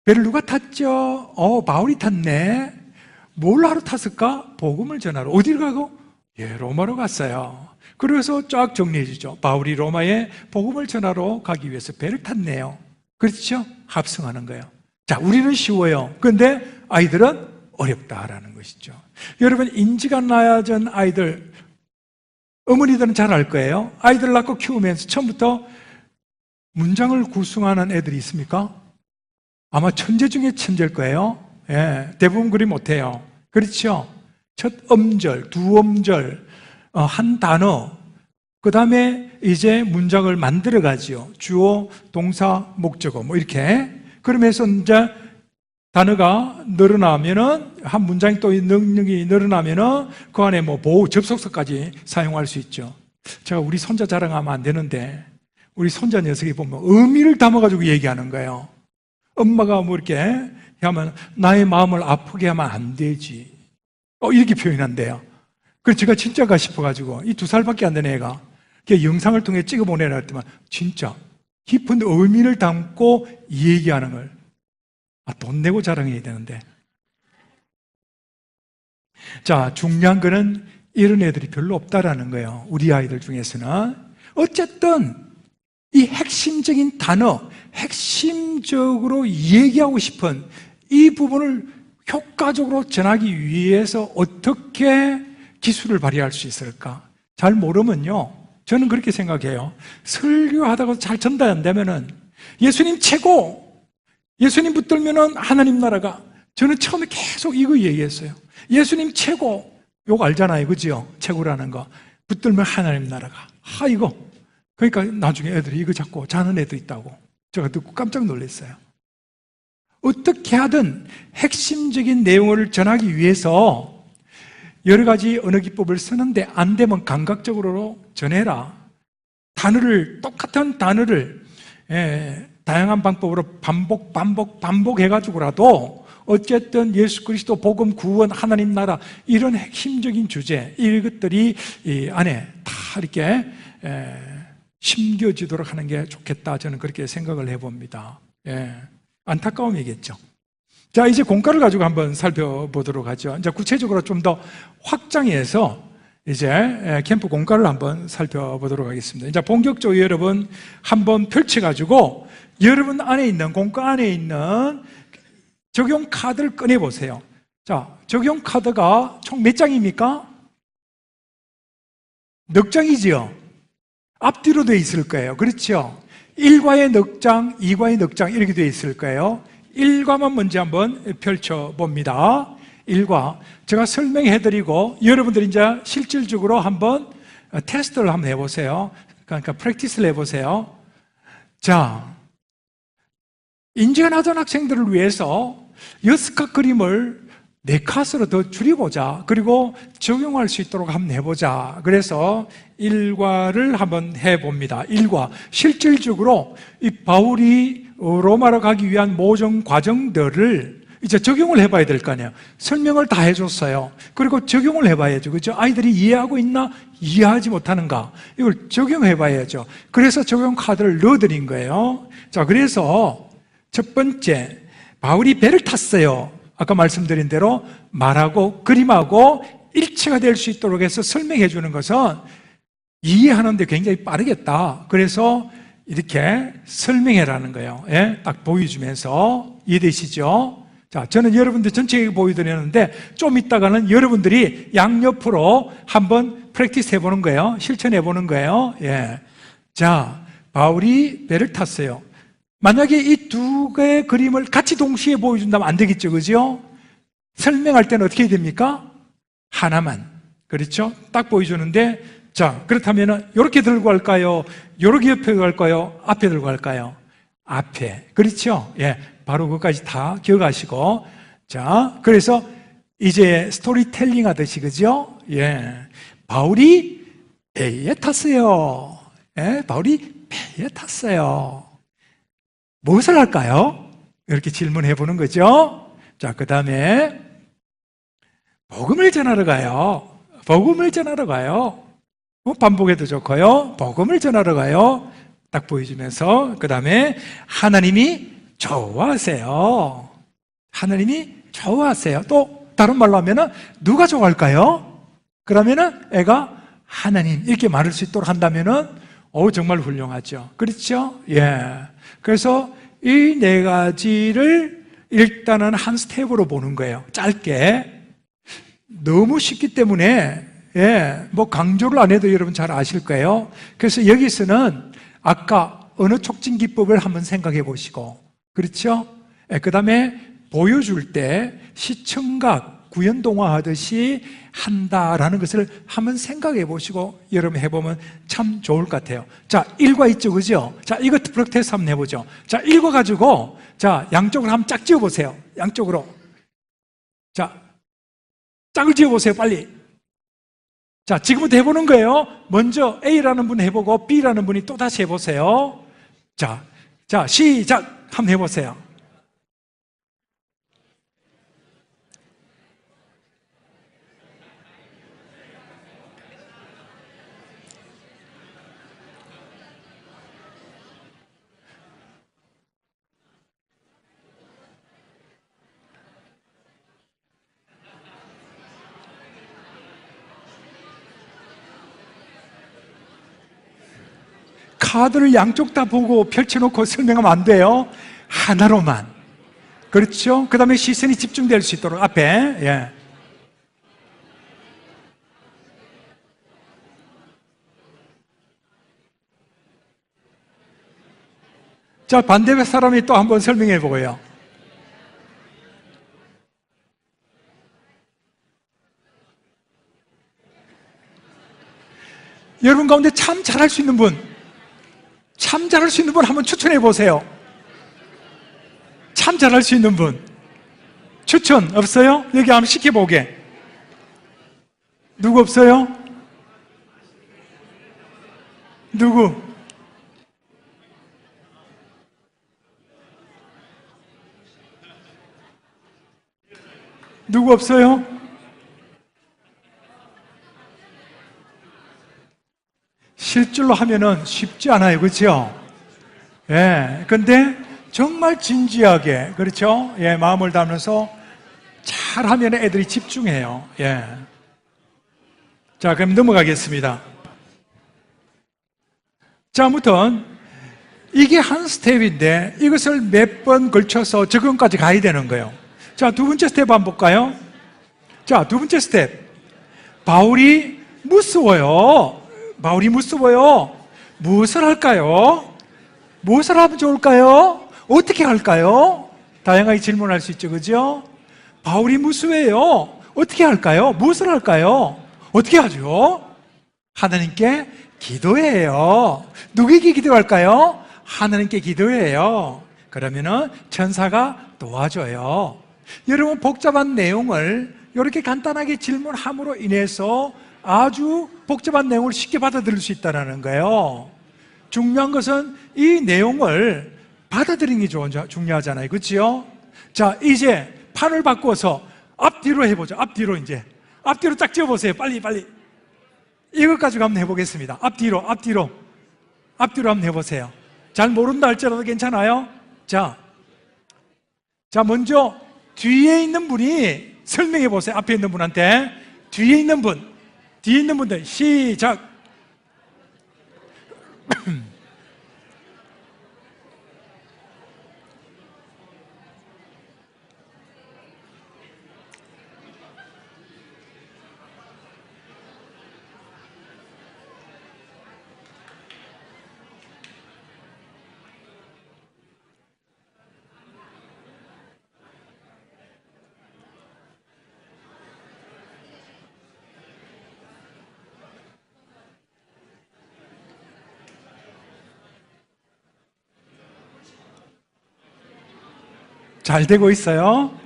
배를 누가 탔죠? 바울이 탔네. 뭘 하러 탔을까? 복음을 전하러. 어디로 가고? 예, 로마로 갔어요. 그래서 쫙 정리해 주죠. 바울이 로마에 복음을 전하러 가기 위해서 배를 탔네요. 그렇죠? 합성하는 거예요. 자, 우리는 쉬워요. 그런데 아이들은 어렵다라는 것이죠. 여러분, 인지가 낮은 아이들, 어머니들은 잘 알 거예요. 아이들 낳고 키우면서 처음부터 문장을 구성하는 애들이 있습니까? 아마 천재 중에 천재일 거예요. 예, 대부분 그리 못해요. 그렇죠? 첫 음절, 두 음절, 한 단어, 그 다음에 이제 문장을 만들어 가지요. 주어, 동사, 목적어, 뭐 이렇게. 그러면서 이제 단어가 늘어나면은, 한 문장이 또 능력이 늘어나면은 그 안에 뭐 보호, 접속사까지 사용할 수 있죠. 제가 우리 손자 자랑하면 안 되는데, 우리 손자 녀석이 보면 의미를 담아가지고 얘기하는 거예요. 엄마가 뭐 이렇게 하면 나의 마음을 아프게 하면 안 되지. 이렇게 표현한대요. 그래서 제가 진짜가 싶어가지고 이 2살밖에 안 된 애가 영상을 통해 찍어 보내라 했더만 진짜 깊은 의미를 담고 얘기하는 걸 돈 내고 자랑해야 되는데. 자, 중요한 거는 이런 애들이 별로 없다라는 거예요. 우리 아이들 중에서는. 어쨌든 이 핵심적인 단어, 핵심적으로 얘기하고 싶은 이 부분을 효과적으로 전하기 위해서 어떻게 기술을 발휘할 수 있을까? 잘 모르면요, 저는 그렇게 생각해요. 설교하다가 잘 전달 안 되면은 예수님 최고! 예수님 붙들면은 하나님 나라가. 저는 처음에 계속 이거 얘기했어요. 예수님 최고! 요거 알잖아요. 그죠? 최고라는 거. 붙들면 하나님 나라가. 이거. 그러니까 나중에 애들이 이거 잡고 자는 애도 있다고 제가 듣고 깜짝 놀랐어요. 어떻게 하든 핵심적인 내용을 전하기 위해서 여러 가지 언어 기법을 쓰는데 안 되면 감각적으로 전해라. 똑같은 단어를 다양한 방법으로 반복해가지고라도 어쨌든 예수 그리스도 복음 구원 하나님 나라 이런 핵심적인 주제 이것들이 이 안에 다 이렇게 심겨지도록 하는 게 좋겠다. 저는 그렇게 생각을 해봅니다. 예. 안타까움이겠죠. 자, 이제 공과를 가지고 한번 살펴보도록 하죠. 이제 구체적으로 좀 더 확장해서 이제 캠프 공과를 한번 살펴보도록 하겠습니다. 이제 본격적으로 여러분 한번 펼쳐가지고 여러분 안에 있는 공과 안에 있는 적용 카드를 꺼내보세요. 자, 적용 카드가 총 몇 장입니까? 넉 장이지요? 앞뒤로 되어 있을 거예요. 그렇죠? 1과에 넉 장, 2과에 넉 장 이렇게 되어 있을 거예요. 1과만 먼저 한번 펼쳐봅니다. 1과. 제가 설명해드리고 여러분들이 이제 실질적으로 한번 테스트를 한번 해보세요. 그러니까 프랙티스를 해보세요. 자, 인지가 낮은 학생들을 위해서 여스카 그림을 네 컷으로 더 줄여보자. 그리고 적용할 수 있도록 한번 해보자. 그래서 일과를 한번 해봅니다. 일과. 실질적으로 이 바울이 로마로 가기 위한 모든 과정들을 이제 적용을 해봐야 될 거 아니에요. 설명을 다 해줬어요. 그리고 적용을 해봐야죠. 그죠? 아이들이 이해하고 있나? 이해하지 못하는가? 이걸 적용해봐야죠. 그래서 적용 카드를 넣어드린 거예요. 자, 그래서 첫 번째, 바울이 배를 탔어요. 아까 말씀드린 대로 말하고 그림하고 일치가 될 수 있도록 해서 설명해 주는 것은 이해하는데 굉장히 빠르겠다. 그래서 이렇게 설명해라는 거예요. 예? 딱 보여주면서. 이해되시죠? 자, 저는 여러분들 전체에 보여드렸는데 좀 이따가는 여러분들이 양옆으로 한번 프랙티스 해보는 거예요. 실천해 보는 거예요. 예. 자, 바울이 배를 탔어요. 만약에 이 두 개의 그림을 같이 동시에 보여준다면 안 되겠죠, 그죠? 설명할 때는 어떻게 해야 됩니까? 하나만. 그렇죠? 딱 보여주는데, 자, 그렇다면 이렇게 들고 갈까요? 이렇게 옆에 갈까요? 앞에 들고 갈까요? 앞에. 그렇죠? 예. 바로 그것까지 다 기억하시고. 자, 그래서 이제 스토리텔링 하듯이, 그죠? 예. 바울이 배에 탔어요. 예. 바울이 배에 탔어요. 무엇을 할까요? 이렇게 질문해 보는 거죠. 자, 그 다음에 복음을 전하러 가요. 복음을 전하러 가요. 반복해도 좋고요. 복음을 전하러 가요. 딱 보여주면서 그 다음에 하나님이 좋아하세요. 하나님이 좋아하세요. 또 다른 말로 하면은 누가 좋아할까요? 그러면은 애가 하나님 이렇게 말할 수 있도록 한다면은 정말 훌륭하죠. 그렇죠? 예. 그래서 이 네 가지를 일단은 한 스텝으로 보는 거예요. 짧게. 너무 쉽기 때문에, 예, 뭐 강조를 안 해도 여러분 잘 아실 거예요. 그래서 여기서는 아까 언어 촉진 기법을 한번 생각해 보시고, 그렇죠? 예, 그 다음에 보여줄 때 시청각, 구연동화 하듯이 한다라는 것을 한번 생각해 보시고 여러분 해보면 참 좋을 것 같아요. 자, 일과 있죠, 그죠? 자, 이거 프랙티스 한번 해보죠. 자, 일과 가지고 자, 양쪽으로 한번 짝 지어보세요. 양쪽으로. 자, 짝을 지어보세요, 빨리. 자, 지금부터 해보는 거예요. 먼저 A라는 분 해보고 B라는 분이 또 다시 해보세요. 자, 시작! 한번 해보세요. 카드를 양쪽 다 보고 펼쳐놓고 설명하면 안 돼요. 하나로만. 그렇죠? 그 다음에 시선이 집중될 수 있도록 앞에. 예. 자, 반대 사람이 또 한번 설명해 보고요. 여러분 가운데 참 잘할 수 있는 분, 참 잘할 수 있는 분 한번 추천해 보세요. 참 잘할 수 있는 분 추천 없어요? 여기 한번 시켜보게. 누구 없어요? 누구? 누구 없어요? 실질로 하면은 쉽지 않아요. 그렇죠? 예. 근데 정말 진지하게, 그렇죠? 예, 마음을 담아서 잘 하면 애들이 집중해요. 예. 자, 그럼 넘어가겠습니다. 자, 아무튼 이게 한 스텝인데 이것을 몇 번 걸쳐서 적용까지 가야 되는 거예요. 자, 두 번째 스텝 한번 볼까요? 자, 두 번째 스텝. 바울이 무서워요. 바울이 무서워요. 무엇을 할까요? 무엇을 하면 좋을까요? 어떻게 할까요? 다양하게 질문할 수 있죠, 그죠? 바울이 무서워요. 어떻게 할까요? 무엇을 할까요? 어떻게 하죠? 하나님께 기도해요. 누구에게 기도할까요? 하나님께 기도해요. 그러면은 천사가 도와줘요. 여러분 복잡한 내용을 이렇게 간단하게 질문함으로 인해서 아주 복잡한 내용을 쉽게 받아들일 수 있다는 거예요. 중요한 것은 이 내용을 받아들이는 게 중요하잖아요. 그렇죠? 자, 이제 판을 바꿔서 앞뒤로 해보죠. 앞뒤로 이제. 앞뒤로 딱 지어보세요. 빨리. 이것 가지고 한번 해보겠습니다. 앞뒤로 한번 해보세요. 잘 모른다 할지라도 괜찮아요? 자, 먼저 뒤에 있는 분이 설명해 보세요. 앞에 있는 분한테. 뒤에 있는 분들 시작. 잘 되고 있어요?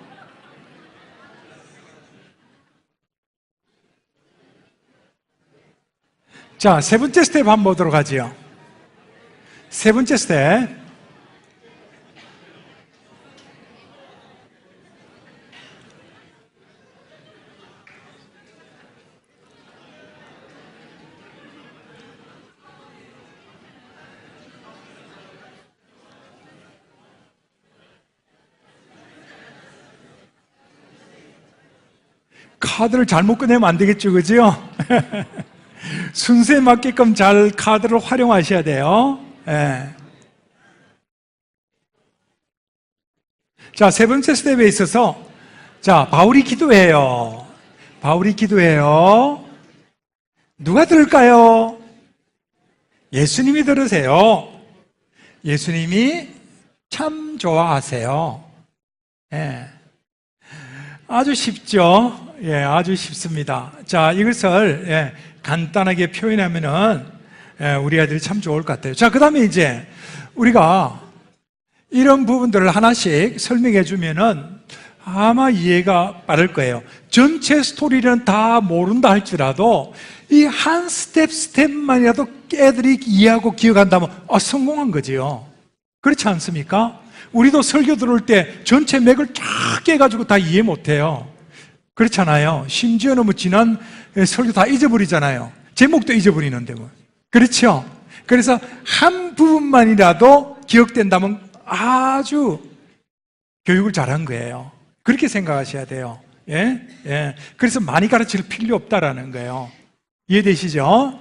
자, 세 번째 스텝 한번 보도록 하지요. 세 번째 스텝. 카드를 잘못 꺼내면 안 되겠죠, 그죠? 순서에 맞게끔 잘 카드를 활용하셔야 돼요. 예. 자, 세 번째 스텝에 있어서, 자, 바울이 기도해요. 누가 들을까요? 예수님이 들으세요. 예수님이 참 좋아하세요. 예. 아주 쉽죠? 예, 아주 쉽습니다. 자, 이것을 간단하게 표현하면은 우리 아들이 참 좋을 것 같아요. 자, 그 다음에 이제 우리가 이런 부분들을 하나씩 설명해 주면은 아마 이해가 빠를 거예요. 전체 스토리는 다 모른다 할지라도 이 한 스텝만이라도 애들이 이해하고 기억한다면 성공한 거지요. 그렇지 않습니까? 우리도 설교 들을 때 전체 맥을 쫙 깨가지고 다 이해 못해요. 그렇잖아요. 심지어는 뭐 지난 설교 다 잊어버리잖아요. 제목도 잊어버리는데 뭐. 그렇죠? 그래서 한 부분만이라도 기억된다면 아주 교육을 잘한 거예요. 그렇게 생각하셔야 돼요. 예. 그래서 많이 가르칠 필요 없다라는 거예요. 이해되시죠?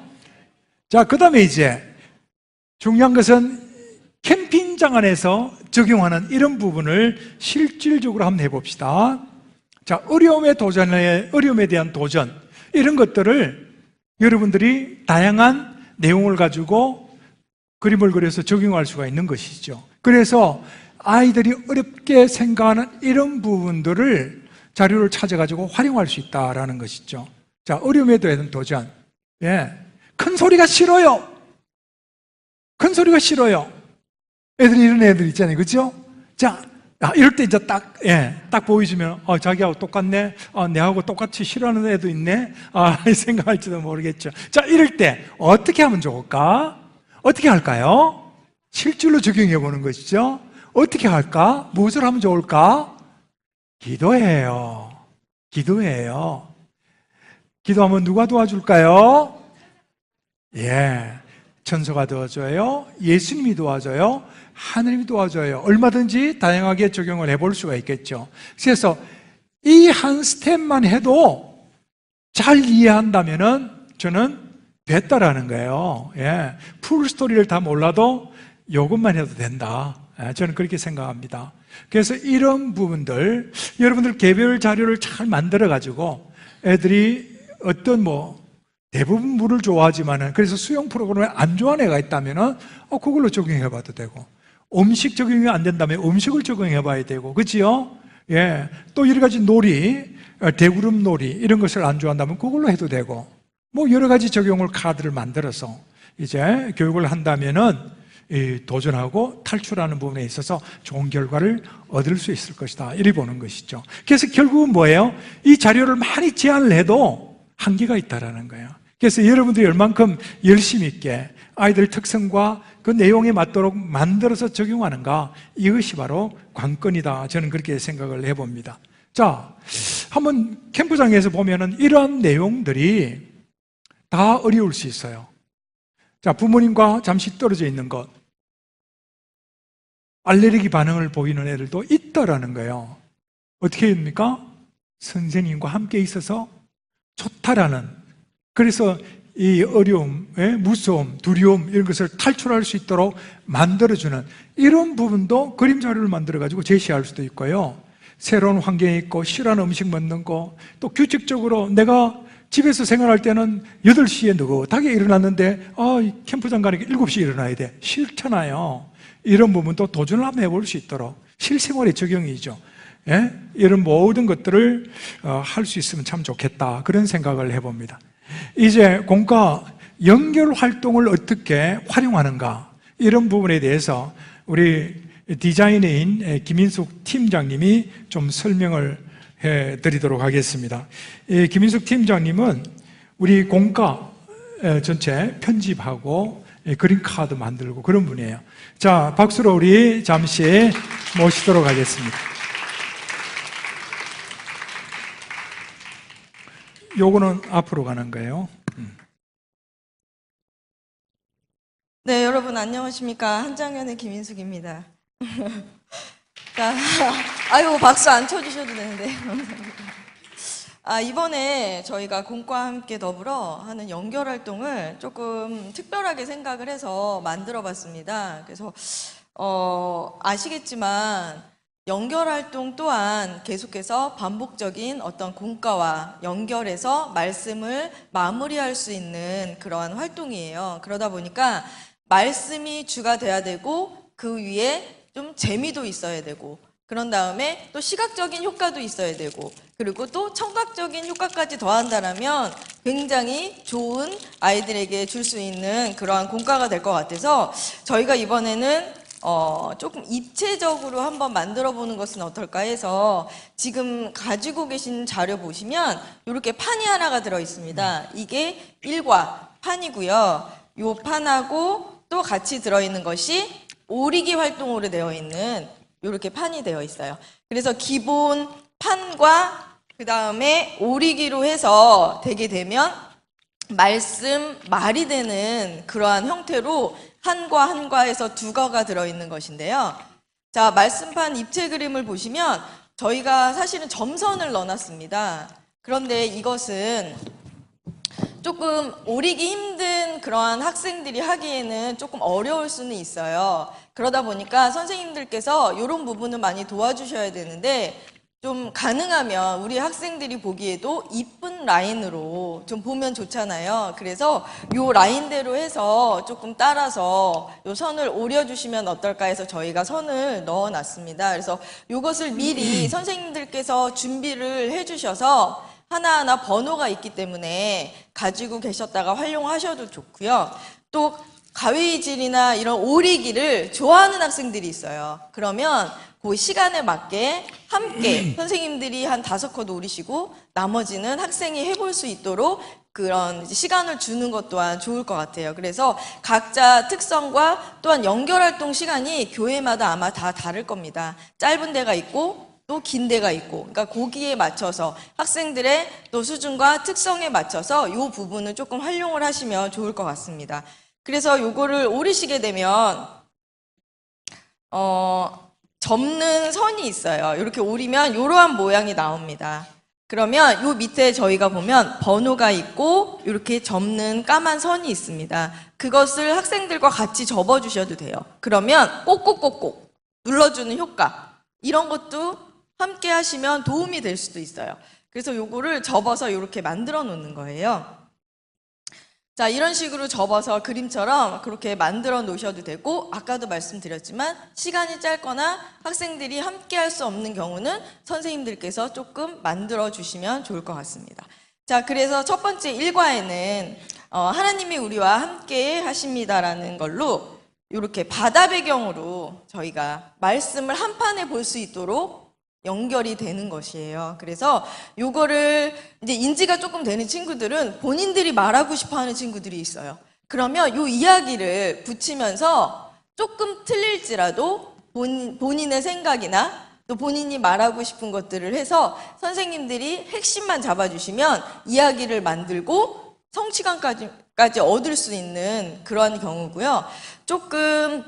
자, 그 다음에 이제 중요한 것은 캠핑장 안에서 적용하는 이런 부분을 실질적으로 한번 해봅시다. 자, 어려움에 대한 도전, 이런 것들을 여러분들이 다양한 내용을 가지고 그림을 그려서 적용할 수가 있는 것이죠. 그래서 아이들이 어렵게 생각하는 이런 부분들을 자료를 찾아가지고 활용할 수 있다는 것이죠. 자, 어려움에 대한 도전. 예. 큰 소리가 싫어요. 애들이 이런 애들 있잖아요. 그죠? 자, 이럴 때 이제 딱 보여주면, 자기하고 똑같네? 내하고 똑같이 싫어하는 애도 있네? 생각할지도 모르겠죠. 자, 이럴 때 어떻게 하면 좋을까? 어떻게 할까요? 실질로 적용해 보는 것이죠. 어떻게 할까? 무엇을 하면 좋을까? 기도해요. 기도하면 누가 도와줄까요? 예. 천사가 도와줘요. 예수님이 도와줘요. 하느님이 도와줘요. 얼마든지 다양하게 적용을 해볼 수가 있겠죠. 그래서 이 한 스텝만 해도 잘 이해한다면은 저는 됐다라는 거예요. 예. 풀 스토리를 다 몰라도 이것만 해도 된다. 저는 그렇게 생각합니다. 그래서 이런 부분들, 여러분들 개별 자료를 잘 만들어가지고 애들이 어떤 대부분 물을 좋아하지만은 그래서 수영 프로그램에 안 좋아하는 애가 있다면은 그걸로 적용해 봐도 되고, 음식 적용이 안 된다면 음식을 적용해 봐야 되고, 그치요? 예. 또 여러 가지 놀이, 대구름 놀이, 이런 것을 안 좋아한다면 그걸로 해도 되고, 여러 가지 적용을 카드를 만들어서 이제 교육을 한다면은 도전하고 탈출하는 부분에 있어서 좋은 결과를 얻을 수 있을 것이다, 이리 보는 것이죠. 그래서 결국은 뭐예요? 이 자료를 많이 제안을 해도 한계가 있다라는 거예요. 그래서 여러분들이 얼만큼 열심히 있게 아이들 특성과 그 내용에 맞도록 만들어서 적용하는가, 이것이 바로 관건이다, 저는 그렇게 생각을 해봅니다. 자, 한번 캠프장에서 보면은 이러한 내용들이 다 어려울 수 있어요. 자, 부모님과 잠시 떨어져 있는 것, 알레르기 반응을 보이는 애들도 있다라는 거예요. 어떻게 됩니까? 선생님과 함께 있어서 좋다라는, 그래서 이 어려움, 무서움, 두려움, 이런 것을 탈출할 수 있도록 만들어주는 이런 부분도 그림 자료를 만들어가지고 제시할 수도 있고요. 새로운 환경에 있고 싫어하는 음식 먹는 거, 또 규칙적으로 내가 집에서 생활할 때는 8시에 느긋하게 일어났는데 캠프장 가니까 7시에 일어나야 돼. 싫잖아요. 이런 부분도 도전을 한번 해볼 수 있도록 실생활의 적용이죠. 예? 이런 모든 것들을 할 수 있으면 참 좋겠다, 그런 생각을 해봅니다. 이제 공과 연결 활동을 어떻게 활용하는가, 이런 부분에 대해서 우리 디자이너인 김인숙 팀장님이 좀 설명을 해드리도록 하겠습니다. 김인숙 팀장님은 우리 공과 전체 편집하고 그림 카드 만들고 그런 분이에요. 자, 박수로 우리 잠시 모시도록 하겠습니다. 요거는 앞으로 가는 거예요. 네, 여러분 안녕하십니까. 한장현의 김인숙입니다. 자, 아유, 박수 안 쳐주셔도 되는데. 이번에 저희가 공과 함께 더불어 하는 연결 활동을 조금 특별하게 생각을 해서 만들어 봤습니다. 그래서, 아시겠지만, 연결 활동 또한 계속해서 반복적인 어떤 공과와 연결해서 말씀을 마무리할 수 있는 그러한 활동이에요. 그러다 보니까 말씀이 주가 돼야 되고 그 위에 좀 재미도 있어야 되고, 그런 다음에 또 시각적인 효과도 있어야 되고, 그리고 또 청각적인 효과까지 더한다면 굉장히 좋은 아이들에게 줄 수 있는 그러한 공과가 될 것 같아서 저희가 이번에는 조금 입체적으로 한번 만들어 보는 것은 어떨까 해서, 지금 가지고 계신 자료 보시면 이렇게 판이 하나가 들어 있습니다. 이게 일과 판이고요. 이 판하고 또 같이 들어 있는 것이 오리기 활동으로 되어 있는 이렇게 판이 되어 있어요. 그래서 기본 판과 그 다음에 오리기로 해서 되게 되면 말이 되는 그러한 형태로 한과 한과에서 두 거가 들어있는 것인데요. 자, 말씀판 입체 그림을 보시면 저희가 사실은 점선을 넣어놨습니다. 그런데 이것은 조금 오리기 힘든 그러한 학생들이 하기에는 조금 어려울 수는 있어요. 그러다 보니까 선생님들께서 이런 부분을 많이 도와주셔야 되는데, 좀 가능하면 우리 학생들이 보기에도 이쁜 라인으로 좀 보면 좋잖아요. 그래서 요 라인대로 해서 조금 따라서 요 선을 오려주시면 어떨까 해서 저희가 선을 넣어놨습니다. 그래서 요것을 미리 선생님들께서 준비를 해주셔서 하나하나 번호가 있기 때문에 가지고 계셨다가 활용하셔도 좋고요. 또 가위질이나 이런 오리기를 좋아하는 학생들이 있어요. 그러면 그 시간에 맞게 함께 선생님들이 한 5컷 오리시고 나머지는 학생이 해볼 수 있도록 그런 시간을 주는 것 또한 좋을 것 같아요. 그래서 각자 특성과 또한 연결활동 시간이 교회마다 아마 다 다를 겁니다. 짧은 데가 있고 또 긴 데가 있고, 그러니까 거기에 맞춰서 학생들의 또 수준과 특성에 맞춰서 이 부분을 조금 활용을 하시면 좋을 것 같습니다. 그래서 요거를 오리시게 되면 접는 선이 있어요. 이렇게 오리면 이러한 모양이 나옵니다. 그러면 요 밑에 저희가 보면 번호가 있고 이렇게 접는 까만 선이 있습니다. 그것을 학생들과 같이 접어주셔도 돼요. 그러면 꼭꼭꼭꼭 눌러주는 효과, 이런 것도 함께 하시면 도움이 될 수도 있어요. 그래서 요거를 접어서 이렇게 만들어 놓는 거예요. 자, 이런 식으로 접어서 그림처럼 그렇게 만들어 놓으셔도 되고, 아까도 말씀드렸지만 시간이 짧거나 학생들이 함께 할 수 없는 경우는 선생님들께서 조금 만들어 주시면 좋을 것 같습니다. 자, 그래서 첫 번째 1과에는 하나님이 우리와 함께 하십니다라는 걸로 이렇게 바다 배경으로 저희가 말씀을 한 판에 볼 수 있도록 연결이 되는 것이에요. 그래서 요거를 이제 인지가 조금 되는 친구들은 본인들이 말하고 싶어 하는 친구들이 있어요. 그러면 요 이야기를 붙이면서 조금 틀릴지라도 본인의 생각이나 또 본인이 말하고 싶은 것들을 해서 선생님들이 핵심만 잡아주시면 이야기를 만들고 성취감까지 얻을 수 있는 그런 경우고요. 조금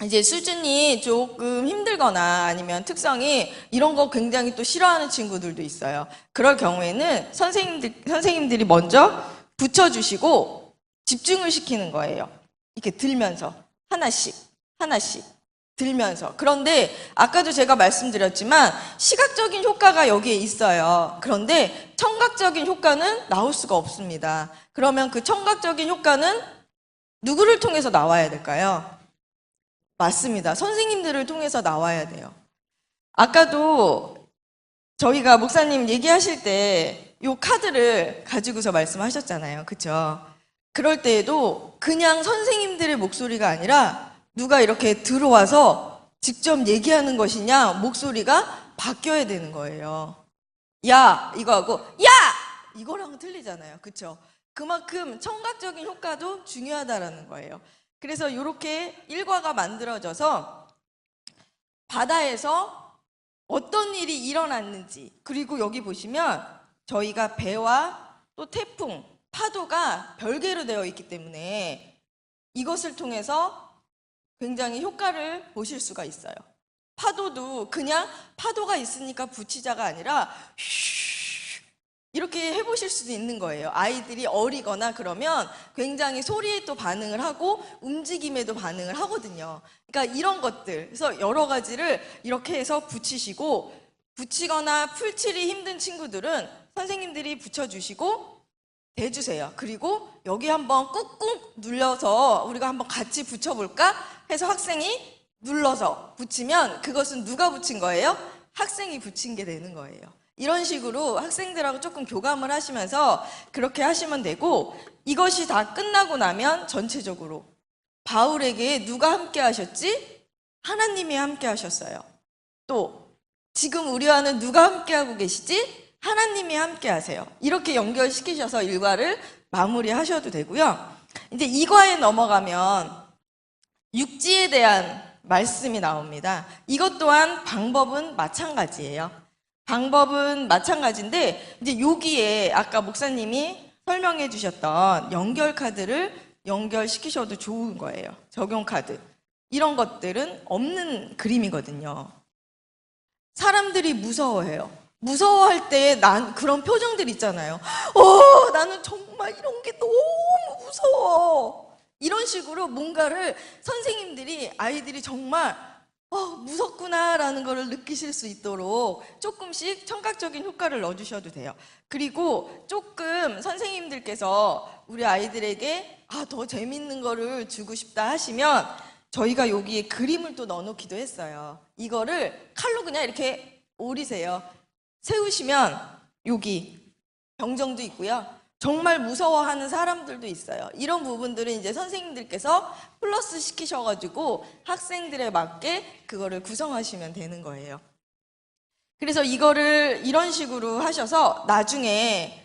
이제 수준이 조금 힘들거나 아니면 특성이 이런 거 굉장히 또 싫어하는 친구들도 있어요. 그럴 경우에는 선생님들이 먼저 붙여주시고 집중을 시키는 거예요. 이렇게 들면서 하나씩 들면서. 그런데 아까도 제가 말씀드렸지만 시각적인 효과가 여기에 있어요. 그런데 청각적인 효과는 나올 수가 없습니다. 그러면 그 청각적인 효과는 누구를 통해서 나와야 될까요? 맞습니다. 선생님들을 통해서 나와야 돼요. 아까도 저희가 목사님 얘기하실 때 이 카드를 가지고서 말씀하셨잖아요. 그렇죠? 그럴 때에도 그냥 선생님들의 목소리가 아니라 누가 이렇게 들어와서 직접 얘기하는 것이냐, 목소리가 바뀌어야 되는 거예요. 야! 이거 하고 야! 이거랑은 틀리잖아요. 그렇죠? 그만큼 청각적인 효과도 중요하다라는 거예요. 그래서 이렇게 일과가 만들어져서 바다에서 어떤 일이 일어났는지, 그리고 여기 보시면 저희가 배와 또 태풍, 파도가 별개로 되어 있기 때문에 이것을 통해서 굉장히 효과를 보실 수가 있어요. 파도도 그냥 파도가 있으니까 붙이자가 아니라 이렇게 해보실 수도 있는 거예요. 아이들이 어리거나 그러면 굉장히 소리에 또 반응을 하고 움직임에도 반응을 하거든요. 그러니까 이런 것들, 그래서 여러 가지를 이렇게 해서 붙이시고, 붙이거나 풀칠이 힘든 친구들은 선생님들이 붙여주시고 대주세요. 그리고 여기 한번 꾹꾹 눌러서 우리가 한번 같이 붙여볼까 해서 학생이 눌러서 붙이면 그것은 누가 붙인 거예요? 학생이 붙인 게 되는 거예요. 이런 식으로 학생들하고 조금 교감을 하시면서 그렇게 하시면 되고, 이것이 다 끝나고 나면 전체적으로 바울에게 누가 함께 하셨지? 하나님이 함께 하셨어요. 또 지금 우리와는 누가 함께 하고 계시지? 하나님이 함께 하세요. 이렇게 연결시키셔서 일과를 마무리하셔도 되고요. 이제 2과에 넘어가면 육지에 대한 말씀이 나옵니다. 이것 또한 방법은 마찬가지예요. 방법은 마찬가지인데 이제 여기에 아까 목사님이 설명해 주셨던 연결 카드를 연결시키셔도 좋은 거예요. 적용 카드. 이런 것들은 없는 그림이거든요. 사람들이 무서워해요. 무서워할 때 그런 표정들 있잖아요. 나는 정말 이런 게 너무 무서워. 이런 식으로 뭔가를 선생님들이 아이들이 정말 무섭구나라는 것을 느끼실 수 있도록 조금씩 청각적인 효과를 넣어주셔도 돼요. 그리고 조금 선생님들께서 우리 아이들에게 더 재밌는 거를 주고 싶다 하시면 저희가 여기에 그림을 또 넣어놓기도 했어요. 이거를 칼로 그냥 이렇게 오리세요. 세우시면 여기 병정도 있고요. 정말 무서워하는 사람들도 있어요. 이런 부분들은 이제 선생님들께서 플러스 시키셔가지고 학생들에 맞게 그거를 구성하시면 되는 거예요. 그래서 이거를 이런 식으로 하셔서 나중에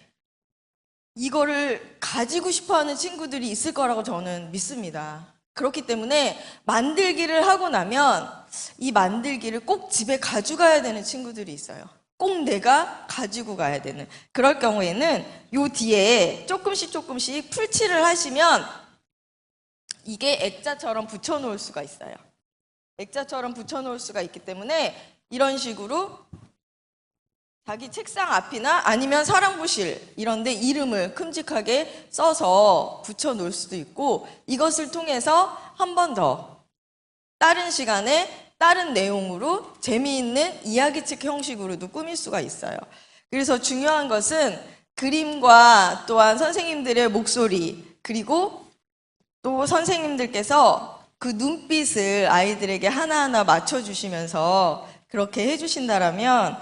이거를 가지고 싶어 하는 친구들이 있을 거라고 저는 믿습니다. 그렇기 때문에 만들기를 하고 나면 이 만들기를 꼭 집에 가져가야 되는 친구들이 있어요. 꼭 내가 가지고 가야 되는. 그럴 경우에는 요 뒤에 조금씩 풀칠을 하시면 이게 액자처럼 붙여놓을 수가 있어요. 액자처럼 붙여놓을 수가 있기 때문에 이런 식으로 자기 책상 앞이나 아니면 사랑부실 이런 데 이름을 큼직하게 써서 붙여놓을 수도 있고, 이것을 통해서 한 번 더 다른 시간에 다른 내용으로 재미있는 이야기책 형식으로도 꾸밀 수가 있어요. 그래서 중요한 것은 그림과 또한 선생님들의 목소리, 그리고 또 선생님들께서 그 눈빛을 아이들에게 하나하나 맞춰주시면서 그렇게 해주신다라면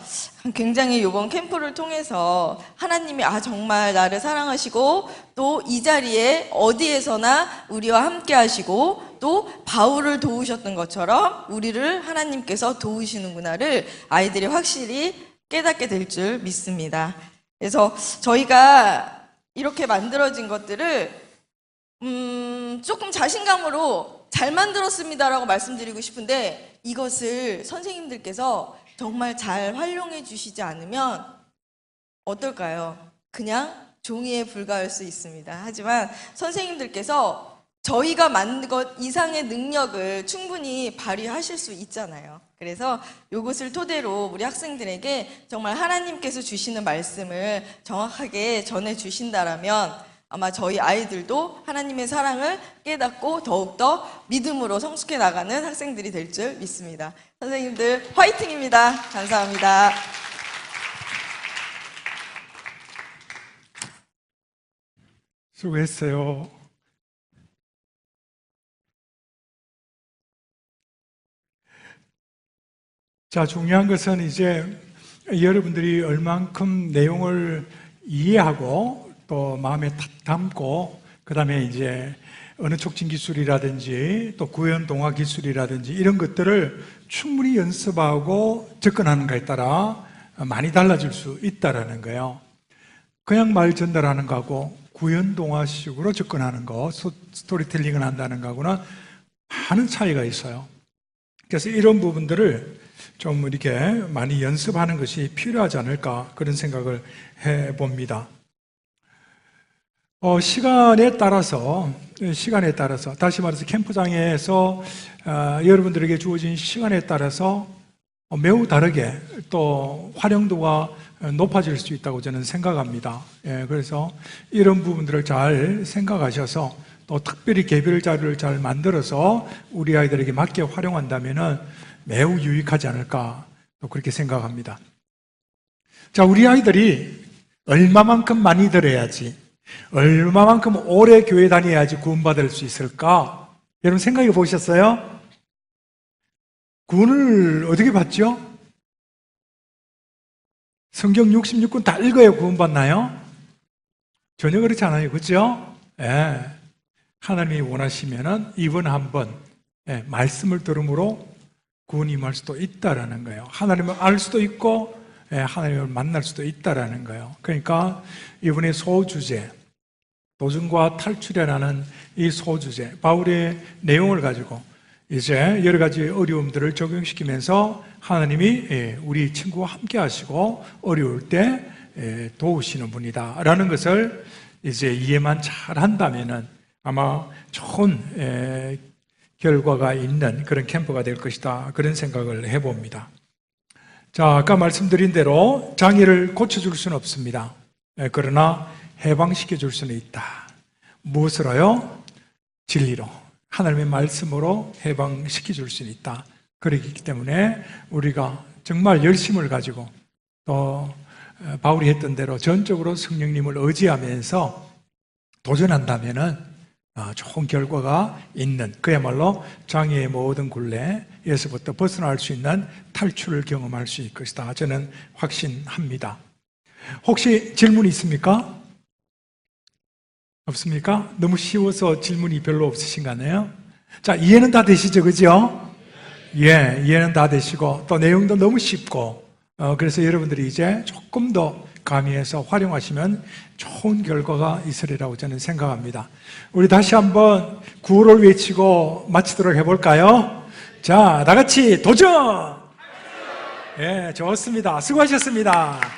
굉장히 이번 캠프를 통해서 하나님이 정말 나를 사랑하시고 또 이 자리에 어디에서나 우리와 함께 하시고 또 바울을 도우셨던 것처럼 우리를 하나님께서 도우시는구나를 아이들이 확실히 깨닫게 될 줄 믿습니다. 그래서 저희가 이렇게 만들어진 것들을 조금 자신감으로 잘 만들었습니다라고 말씀드리고 싶은데 이것을 선생님들께서 정말 잘 활용해 주시지 않으면 어떨까요? 그냥 종이에 불과할 수 있습니다. 하지만 선생님들께서 저희가 만든 것 이상의 능력을 충분히 발휘하실 수 있잖아요. 그래서 이것을 토대로 우리 학생들에게 정말 하나님께서 주시는 말씀을 정확하게 전해 주신다라면 아마 저희 아이들도 하나님의 사랑을 깨닫고 더욱더 믿음으로 성숙해 나가는 학생들이 될 줄 믿습니다. 선생님들 화이팅입니다. 감사합니다. 수고했어요. 자, 중요한 것은 이제 여러분들이 얼만큼 내용을 이해하고 또 마음에 탁 담고 그 다음에 이제 언어 촉진 기술이라든지 또 구현 동화 기술이라든지 이런 것들을 충분히 연습하고 접근하는가에 따라 많이 달라질 수 있다라는 거예요. 그냥 말 전달하는 거하고 구현 동화식으로 접근하는 거, 스토리텔링을 한다는 거하고는 많은 차이가 있어요. 그래서 이런 부분들을 좀 이렇게 많이 연습하는 것이 필요하지 않을까 그런 생각을 해봅니다. 시간에 따라서 다시 말해서 캠프장에서 여러분들에게 주어진 시간에 따라서 매우 다르게 또 활용도가 높아질 수 있다고 저는 생각합니다. 그래서 이런 부분들을 잘 생각하셔서 또 특별히 개별 자료를 잘 만들어서 우리 아이들에게 맞게 활용한다면 매우 유익하지 않을까 또 그렇게 생각합니다. 자, 우리 아이들이 얼마만큼 많이 들어야지 얼마만큼 오래 교회 다녀야지 구원받을 수 있을까? 여러분 생각해 보셨어요? 구원을 어떻게 받죠? 성경 66권 다 읽어야 구원받나요? 전혀 그렇지 않아요. 그렇죠? 하나님이 원하시면은 이번 한번 말씀을 들음으로 구원이 임할 수도 있다라는 거예요. 하나님을 알 수도 있고 하나님을 만날 수도 있다라는 거예요. 그러니까 이번에 소주제 도전과 탈출이라는 이 소주제 바울의 내용을 가지고 이제 여러 가지 어려움들을 적용시키면서 하나님이 우리 친구와 함께 하시고 어려울 때 도우시는 분이다 라는 것을 이제 이해만 잘 한다면은 아마 좋은 결과가 있는 그런 캠프가 될 것이다 그런 생각을 해봅니다. 자, 아까 말씀드린 대로 장애를 고쳐줄 수는 없습니다. 그러나 해방시켜 줄 수는 있다. 무엇으로요? 진리로 하나님의 말씀으로 해방시켜 줄 수는 있다. 그렇기 때문에 우리가 정말 열심을 가지고 또 바울이 했던 대로 전적으로 성령님을 의지하면서 도전한다면은 좋은 결과가 있는 그야말로 장애의 모든 굴레에서부터 벗어날 수 있는 탈출을 경험할 수 있을 것이다. 저는 확신합니다. 혹시 질문이 있습니까? 없습니까? 너무 쉬워서 질문이 별로 없으신가요? 자, 이해는 다 되시죠? 그죠? 이해는 다 되시고 또 내용도 너무 쉽고 그래서 여러분들이 이제 조금 더 가미해서 활용하시면 좋은 결과가 있으리라고 저는 생각합니다. 우리 다시 한번 구호를 외치고 마치도록 해볼까요? 자, 다 같이 도전! 좋습니다. 수고하셨습니다.